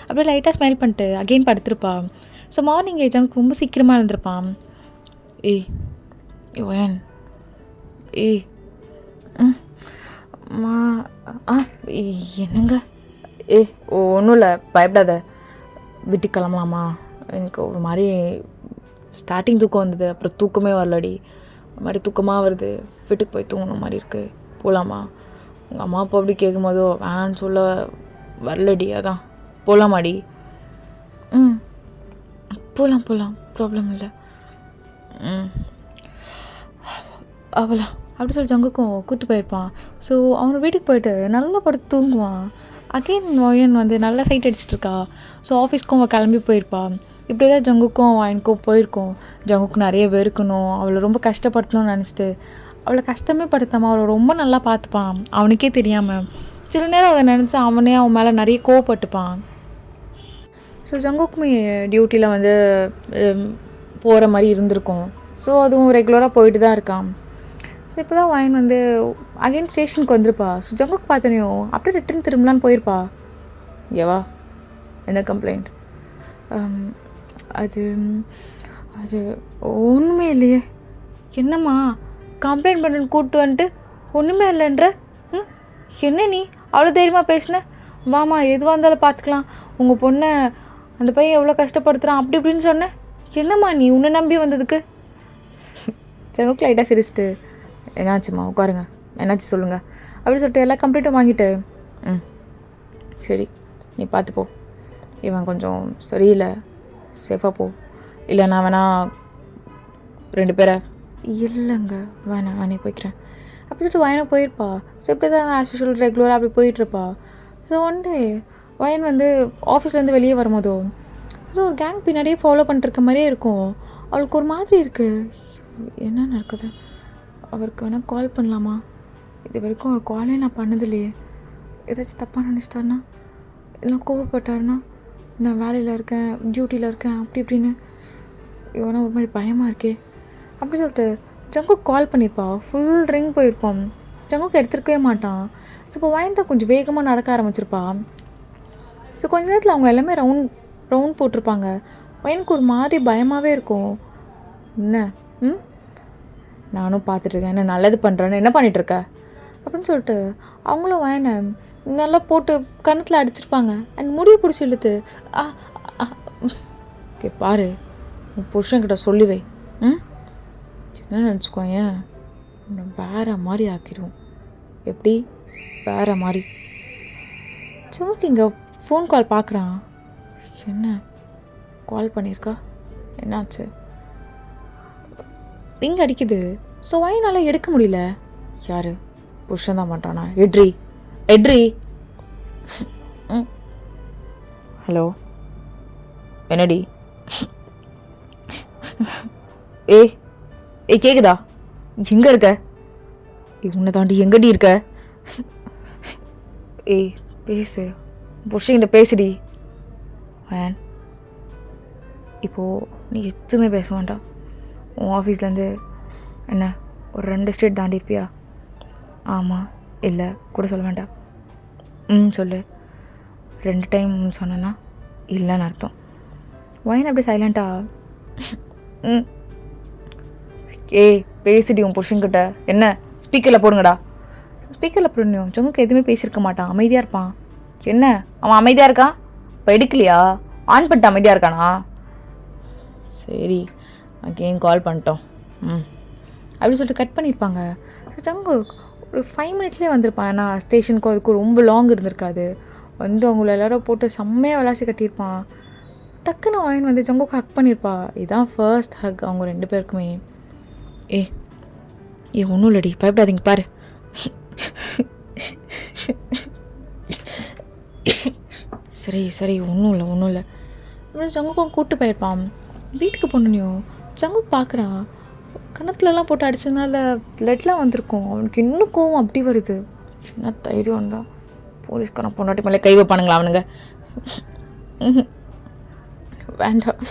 அப்படியே லைட்டாக ஸ்மைல் பண்ணிட்டு அகெயின் படுத்துருப்பா. ஸோ மார்னிங் ஜங்குக்கு ரொம்ப சீக்கிரமாக இருந்திருப்பான். ஏய் ஓயன் ஏய் மா என்னங்க ஒன்றும் இல்லை பயப்படாத, வீட்டுக்கு கிளம்பலாமா? எனக்கு ஒரு மாதிரி ஸ்டார்டிங் தூக்கம் வந்தது, அப்புறம் தூக்கமே வரலடி, ஒரு மாதிரி தூக்கமாக வருது, வீட்டுக்கு போய் தூங்கணும் மாதிரி இருக்குது, போகலாமா? உங்கள் அம்மா அப்பா அப்படி கேட்கும் போதோ வேணான்னு சொல்ல வரலடி, அதான் போகலாமாடி? போகலாம் ப்ராப்ளம் இல்லை. அவளா அப்படி சொல்லி ஜங்குக்கும் கூப்பிட்டு போயிருப்பான். ஸோ அவன் வீட்டுக்கு போயிட்டு நல்லா படுத்து தூங்குவான். அகெயின் ஒயன் வந்து நல்லா சைட் அடிச்சிட்ருக்கா. ஸோ ஆஃபீஸ்க்கும் அவள் கிளம்பி போயிருப்பாள். இப்படி தான் ஜங்குக்கும் ஒயனுக்கும் போயிருக்கோம். ஜங்குக்கு நிறைய வெறுக்கணும், அவளை ரொம்ப கஷ்டப்படுத்தணும்னு நினச்சிட்டு அவளை கஷ்டமே படுத்தாமல் அவளை ரொம்ப நல்லா பார்த்துப்பான். அவனுக்கே தெரியாமல் சில நேரம் அதை நினச்சி அவனே அவன் மேலே நிறைய கோவப்பட்டுப்பான். ஸோ ஜங்குக்குமே டியூட்டியில் வந்து போகிற மாதிரி இருந்திருக்கும். ஸோ அதுவும் ரெகுலராக போயிட்டு தான் இருக்கான். இப்போ தான் ஒயன் வந்து அகெயின் ஸ்டேஷனுக்கு வந்திருப்பா. ஸோ ஜங்குக்கு பார்த்தனையும் அப்படியே ரிட்டன் திரும்பலான்னு போயிருப்பா. ஏவா என்ன கம்ப்ளைண்ட்? அது அது ஒன்றுமே இல்லையே. என்னம்மா கம்ப்ளைண்ட் பண்ணுன்னு கூப்பிட்டு வந்துட்டு ஒன்றுமே இல்லைன்ற? என்ன நீ அவ்வளோ தைரியமாக பேசின? வாமா எதுவாக இருந்தாலும் பார்த்துக்கலாம், உங்கள் பொண்ணை அந்த பையன் எவ்வளோ கஷ்டப்படுத்துகிறான் அப்படி இப்படின்னு சொன்னேன். என்னம்மா நீ உன்னை நம்பி வந்ததுக்கு? ஜங்குக்கு லைட்டாக சிரிச்சிட்டு என்னாச்சும்மா உட்காருங்க, என்னாச்சு சொல்லுங்கள் அப்படி சொல்லிட்டு எல்லா கம்ப்ளைண்ட்டும் வாங்கிட்டு சரி நீ பார்த்துப்போ, இவன் கொஞ்சம் சரியில்லை, சேஃபாக போ, இல்லை நான் வேணா 2 பேரை. இல்லைங்க வேணாம் நானே போய்க்கிறேன் அப்படி சொல்லிட்டு வயனை போயிருப்பா. ஸோ இப்படி தான் ஆஸ் யூஷுவல் ரெகுலராக அப்படி போயிட்டுருப்பா. ஸோ ஒன் டே வயன் வந்து ஆஃபீஸ்லேருந்து வெளியே வரும்போதோ ஸோ ஒரு கேங் பின்னாடியே ஃபாலோ பண்ணிட்டுருக்க மாதிரியே இருக்கும். அவளுக்கு ஒரு மாதிரி இருக்குது, என்ன நடக்குது, அவருக்கு வேணால் கால் பண்ணலாமா? இது வரைக்கும் ஒரு காலே நான் பண்ணதில்லையே, ஏதாச்சும் தப்பாக நினச்சிட்டாருனா, இல்லை கோவப்பட்டாருன்னா, நான் வேலையில் இருக்கேன் டியூட்டியில் இருக்கேன் அப்படி இப்படின்னு, இவனா ஒரு மாதிரி பயமாக இருக்கே அப்படி சொல்லிட்டு ஜங்குக்கு கால் பண்ணியிருப்பா. ஃபுல் ரிங் போயிருப்பான். ஜங்குக்கு எடுத்துருக்கவே மாட்டான். ஸோ இப்போ வயன் தான் கொஞ்சம் வேகமாக நடக்க ஆரம்பிச்சிருப்பா. ஸோ கொஞ்ச நேரத்தில் அவங்க எல்லாமே ரவுண்ட் போட்டிருப்பாங்க. வயனுக்கு ஒரு மாதிரி பயமாகவே இருக்கும். என்ன நானும் பார்த்துட்ருக்கேன், என்ன நல்லது பண்ணுறேன்னு, என்ன பண்ணிகிட்ருக்க அப்படின்னு சொல்லிட்டு அவங்களும் வயனை நல்லா போட்டு கன்னத்தில் அடிச்சிருப்பாங்க. அண்ட் முடியை பிடிச்சி இழுத்து பாரு உன் புருஷன்கிட்ட சொல்லுவே, என்ன நினச்சிக்கோ, ஏன் வேறு மாதிரி ஆக்கிடுவோம், எப்படி வேறு மாதிரி. சும்மாக்கு இங்கே ஃபோன் கால் பார்க்குறான். என்ன கால் பண்ணியிருக்கா, என்னாச்சு? ரிங் அடிக்குது. ஸோ வயனால் எடுக்க முடியல. யார்? புருஷன் தான் மாட்டானா? எட்ரி ஹலோ என்னடி? ஏய் கேக்குதா? எங்கே இருக்க? உன்னை தாண்டி எங்கடி இருக்க? ஏய் பேசு, புருஷன்கிட்ட பேசுடி. வேன் இப்போது நீ எதுவுமே பேச வேண்டாம். உன் ஆஃபீஸ்லேருந்து என்ன ஒரு 2 ஸ்ட்ரீட் தாண்டி இருப்பியா? ஆமாம் இல்லை கூட சொல்ல வேண்டாம். சொல்லு. 2 டைம் சொன்னேன்னா இல்லைன்னு அர்த்தம். வயன் அப்படி சைலண்ட்டா ஏய் பேசிடி உன் புருஷன்கிட்ட. என்ன ஸ்பீக்கரில் போடுங்கடா. ஸ்பீக்கரில் போடணும். ஜங்குக்கு எதுவுமே பேசியிருக்க மாட்டான், அமைதியாக இருப்பான். என்ன அவன் அமைதியாக இருக்கான், இப்போ எடுக்கலையா? ஆன் பண்ணிட்டு அமைதியாக இருக்கானா? சரி அகெயின் கால் பண்ணிட்டோம். அப்படி சொல்லிட்டு கட் பண்ணியிருப்பாங்க. ஸோ ஜங்கு ஒரு 5 மினிட்ஸ்லேயே வந்திருப்பான். ஏன்னா ஸ்டேஷனுக்கும் அதுக்கும் ரொம்ப லாங் இருந்திருக்காது. வந்து அவங்கள எல்லாரும் போட்டு செம்மையாக விளாசி கட்டியிருப்பான். டக்குன்னு வாயின் வந்து ஜங்குக்கு ஹக் பண்ணியிருப்பா. இதுதான் ஃபர்ஸ்ட் ஹக் அவங்க 2 பேருக்குமே. ஏ ஒன்றும் இல்லடி, பயப்படாதீங்க பாரு. சரி ஒன்றும் இல்லை. ஜங்குக்கும் கூப்பிட்டு போயிருப்பான். வீட்டுக்கு போனோன்னையும் ஜங்கு பார்க்குறான். கணத்துலலாம் போட்டு அடிச்சதுனால பிளட்லாம் வந்திருக்கும். அவனுக்கு இன்னும் கோவம் அப்படி வருது. என்ன தைரியம் தான் போலீஸ்காரன் பொண்டாட்டி மேலே கை வைப்பானுங்களா அவனுங்க? வேண்டாம்,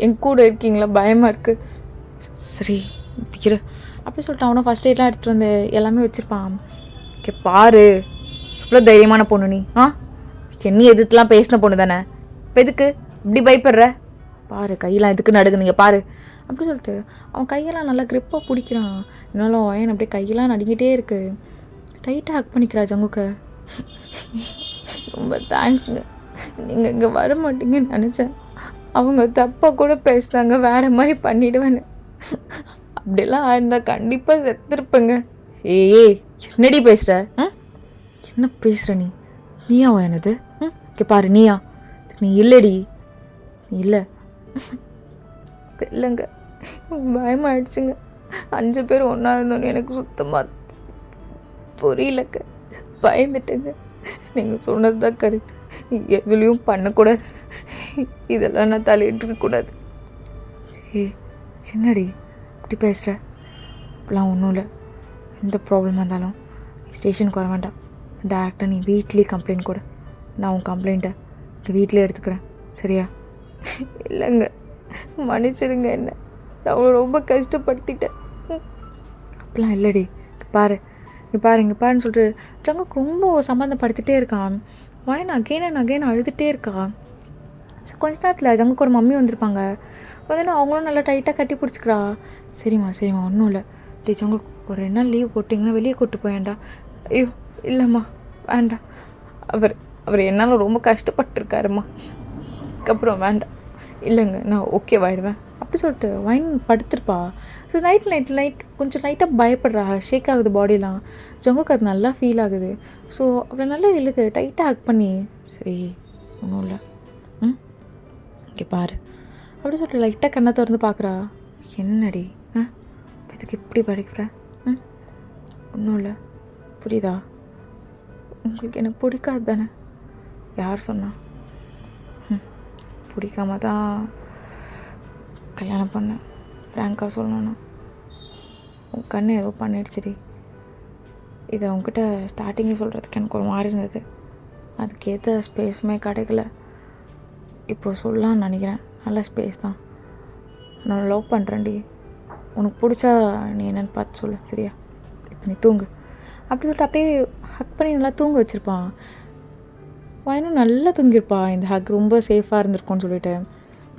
என் கூட இருக்கீங்களா, பயமாக இருக்குது. சரி விற்கிற அப்படி சொல்லிட்டு அவனை ஃபஸ்ட் எய்ட்லாம் எடுத்துகிட்டு வந்து எல்லாமே வச்சுருப்பான். பாரு இவ்வளோ தைரியமான பொண்ணு நீ. என்ன எதிர்த்துலாம் பேசின பொண்ணு தானே, இப்போ எதுக்கு இப்படி பயப்படுற? பாரு கையெல்லாம் எதுக்கு நடுங்குனீங்க பாரு அப்படி சொல்லிட்டு அவன் கையெல்லாம் நல்லா க்ரிப்பாக பிடிக்கிறான். என்னாலும் அவன் அப்படியே கையெல்லாம் நடுங்கிட்டே இருக்குது. டைட்டாக ஹக் பண்ணிக்கிறா ஜங்குக்க. ரொம்ப தேங்க்ஸுங்க, நீங்கள் இங்கே வர மாட்டீங்கன்னு நினச்சேன். அவங்க தப்பாக கூட பேசுனாங்க, வேறு மாதிரி பண்ணிவிடுவேன்னு. அப்படிலாம் இருந்தால் கண்டிப்பாக செத்துருப்பேங்க. ஏய் என்னடி பேசுகிற? என்ன பேசுகிற நீயா என்னது? பாரு நீயா? நீ இல்லடி, நீ இல்லை. இல்லைங்க, பயமாயிடுச்சுங்க. 5 பேர் ஒன்றா இருந்தோன்னு எனக்கு சுத்தமாக புரியலங்க, பயந்துட்டுங்க. நீங்கள் சொன்னது தான் கரெக்ட், எதுலேயும் பண்ணக்கூடாது, இதெல்லாம் நான் தலையிட்டுருக்கக்கூடாது. என்னடி இப்படி பேசுகிற? இப்பெல்லாம் ஒன்றும் இல்லை. எந்த ப்ராப்ளமாக இருந்தாலும் ஸ்டேஷனுக்கு வர வேண்டாம், டேரெக்டாக நீ வீட்லேயே கம்ப்ளைண்ட் கொடு. நான் உன் கம்ப்ளைண்ட்டை இங்கே வீட்டிலே எடுத்துக்கிறேன், சரியா? இல்லைங்க, மன்னிச்சிடுங்க, என்ன நான் அவளை ரொம்ப கஷ்டப்படுத்திட்டேன். அப்படிலாம் இல்லடி, இங்கே பாருன்னு சொல்லிட்டு ஜங்குக்கு ரொம்ப சம்மந்தப்படுத்திகிட்டே இருக்கான். வாயின் அகெயின் அழுதுகிட்டே இருக்கான். ஸோ கொஞ்ச நேரத்தில் ஜங்குக்கோட மம்மி வந்திருப்பாங்க. வந்து அவங்களும் நல்லா டைட்டாக கட்டி பிடிச்சிக்கிறா. சரிம்மா ஒன்றும் இல்லை. டே ஜங்கு, ஒரு 2 நாள் லீவ் போட்டிங்கன்னா வெளியே கூப்பிட்டு போயேன்டா. ஐயோ இல்லைம்மா வேண்டாம், அவர் என்னால் ரொம்ப கஷ்டப்பட்டுருக்காருமா, அதுக்கப்புறம் வேண்டாம். இல்லைங்க நான் ஓகேவாயிடுவேன் அப்படி சொல்லிட்டு வைன் படுத்துருப்பா. ஸோ நைட் கொஞ்சம் லைட்டாக பயப்படுறா, ஷேக் ஆகுது பாடிலாம். ஜங்குக்கு அது நல்லா ஃபீல் ஆகுது. ஸோ அவளை நல்லா இழுது டைட்டாக ஹக் பண்ணி, சரி ஒன்றும் இல்லை, இங்கே பாரு அப்படி சொல்லிட்டு லைட்டாக கண்ணை திறந்து பார்க்குறா. என்னடி இதுக்கு இப்படி படிக்கிற? ஒன்றும் இல்லை, புரியுதா? உங்களுக்கு என்ன பிடிக்காது தானே? யார் சொன்னா? பிடிக்காம தான் கல்யாணம் பண்ணேன். ஃப்ராங்காக சொல்லணும்னா உன் கண்ணு ஏதோ பண்ணிடுச்சுடி. இதை உங்ககிட்ட ஸ்டார்டிங்கே சொல்கிறதுக்கு எனக்கு ஒரு மாதிரி இருந்தது. அதுக்கேற்ற ஸ்பேஸுமே கிடைக்கல. இப்போ சொல்லலான்னு நினைக்கிறேன், நல்ல ஸ்பேஸ் தான். நான் லவ் பண்ணுறேன்டி, உனக்கு பிடிச்சா நீ என்னென்னு பார்த்து சொல்லு, சரியா? இப்போ நீ தூங்கு அப்படி சொல்லிட்டு அப்படியே ஹக் பண்ணி நல்லா தூங்க வச்சுருப்பான். வாயினும் நல்லா தூங்கியிருப்பா. இந்த ஹக் ரொம்ப சேஃபாக இருந்திருக்கும்னு சொல்லிட்டு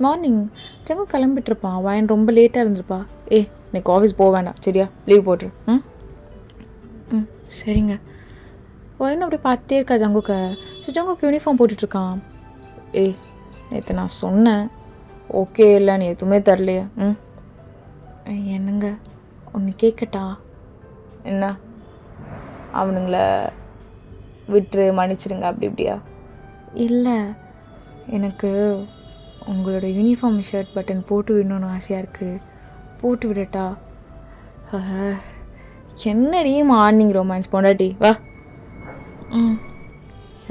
மார்னிங் ஜங்கு கிளம்பிட்டுருப்பான். வாயின் ரொம்ப லேட்டாக இருந்திருப்பா. இன்னைக்கு ஆஃபீஸ் போக வேண்டாம், சரியா? லீவ் போட்டுரு. சரிங்க. வாயினும் அப்படியே பார்த்துட்டே இருக்கா ஜங்குக்க. So ஜங்குக்கு uniform போட்டுட்ருக்கான். நேற்று நான் சொன்னேன் ஓகே இல்லை, நீ எதுவுமே தரலையே. என்னங்க ஒன்று கேட்கட்டா? என்ன? அவனுங்கள விட்டுரு, மன்னிச்சிடுங்க அப்படி இப்படியா? இல்லை, எனக்கு உங்களோட யூனிஃபார்ம் ஷர்ட் பட்டன் போட்டு விடணும்னு ஆசையாக இருக்குது, போட்டு விடட்டா? என்னடி மார்னிங் ரொமான்ஸ் பொண்டாட்டி, வா.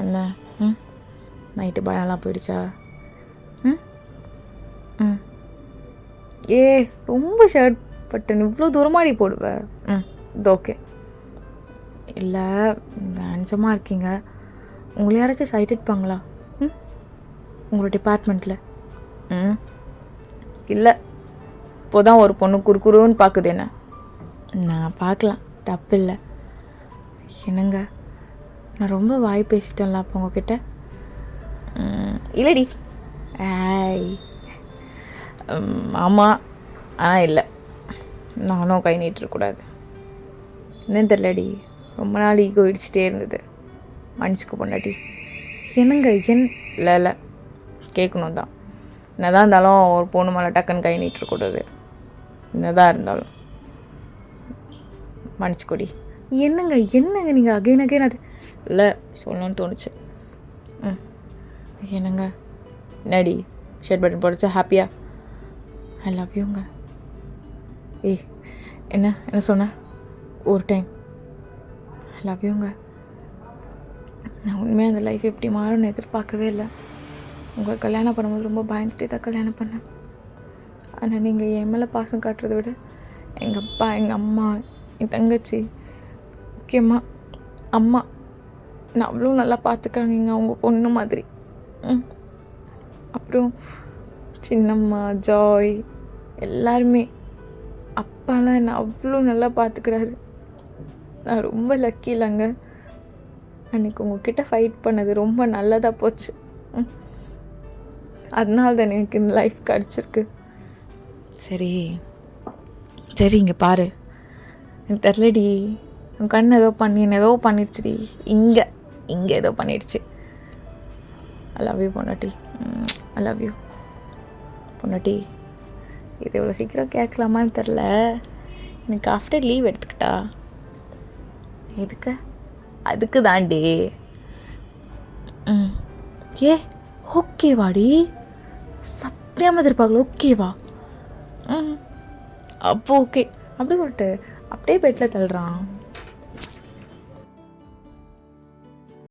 என்ன நைட்டு பயம்லாம் போயிடுச்சா? ரொம்ப ஷர்ட் பட்டன் இவ்வளோ தூரமாடி போடுவேன். இது ஓகே இல்லை, நீங்கள் ஹேண்ட்ஸமாக இருக்கீங்க, உங்களை யாராச்சும் சைட் எடுப்பாங்களா உங்களோட டிபார்ட்மெண்ட்டில்? இல்லை, இப்போதான் ஒரு பொண்ணு குறுக்குறுன்னு பார்க்குது என்ன. நான் பார்க்கலாம், தப்பு இல்லை. என்னங்க நான் ரொம்ப வாய் பேசிட்டேன்ல அப்போ உங்ககிட்ட? இல்லடி. ஆமாம், ஆனால் இல்லை, நானும் கை நீட்டிருக்கூடாது. என்னன்னு தெரியலடி, ரொம்ப நாள் ஈகோ இடிச்சிட்டே இருந்தது. மன்னிச்சுக்க பொண்டாட்டி. என்னங்க இல்லை கேட்கணும் தான். என்னதான் இருந்தாலும் ஒரு பொண்ணு மேலே டக்குன்னு கை நீட்டக்கூடாது. என்னதான் இருந்தாலும் மன்னிச்சுக்கொடி. என்னங்க நீங்கள் அகைன் அது இல்லை சொல்லணும்னு தோணுச்சு. என்னங்க என்னடி ஷர்ட் பட்டன் போடுச்சா ஹாப்பியா? ஐ லவ் யூங்க. என்ன சொன்ன ஒரு டைம்? ஐ லவ் யூங்க. நான் உண்மையாக அந்த லைஃப் எப்படி மாறும்னு எதிர்பார்க்கவே இல்லை. உங்களை கல்யாணம் பண்ணும்போது ரொம்ப பயந்துட்டே தான் கல்யாணம் பண்ணேன். ஆனால் நீங்கள் என் மேலே பாசம் காட்டுறதை விட எங்கள் அப்பா, எங்கள் அம்மா, என் தங்கச்சி, முக்கியமாக அம்மா நான் அவ்வளோ நல்லா பார்த்துக்கிறாங்க. இங்கே அவங்க பொண்ணு மாதிரி. அப்புறம் சின்னம்மா, ஜாய் எல்லாருமே. அப்பாலாம் என்னை அவ்வளோ நல்லா பார்த்துக்கிறாரு. நான் ரொம்ப லக்கி இல்லைங்க. அன்றைக்கி உங்ககிட்ட ஃபைட் பண்ணது ரொம்ப நல்லதாக போச்சு. அதனால தான் எனக்கு இந்த லைஃப் கிடச்சிருக்கு. சரி இங்கே பாரு, எனக்கு தெரிலடி, உன் கண் ஏதோ பண்ணிடுச்சுடி. இங்கே ஏதோ பண்ணிடுச்சு. ஐ லவ் யூ பொண்டாட்டி. ஐ லவ் யூ பொண்டாட்டி. இது இவ்வளோ சீக்கிரம் கேட்கலாமான்னு தெரில. எனக்கு ஆஃப்டர் லீவ் எடுத்துக்கிட்டா. எதுக்கு? அதுக்கு தாண்டி. ஓகேவாடி? சத்தியமாக எதிர்பார்க்கல. ஓகேவா? அப்போ ஓகே அப்படி சொல்லிட்டு அப்படியே பெட்டில் தள்ளுறான்.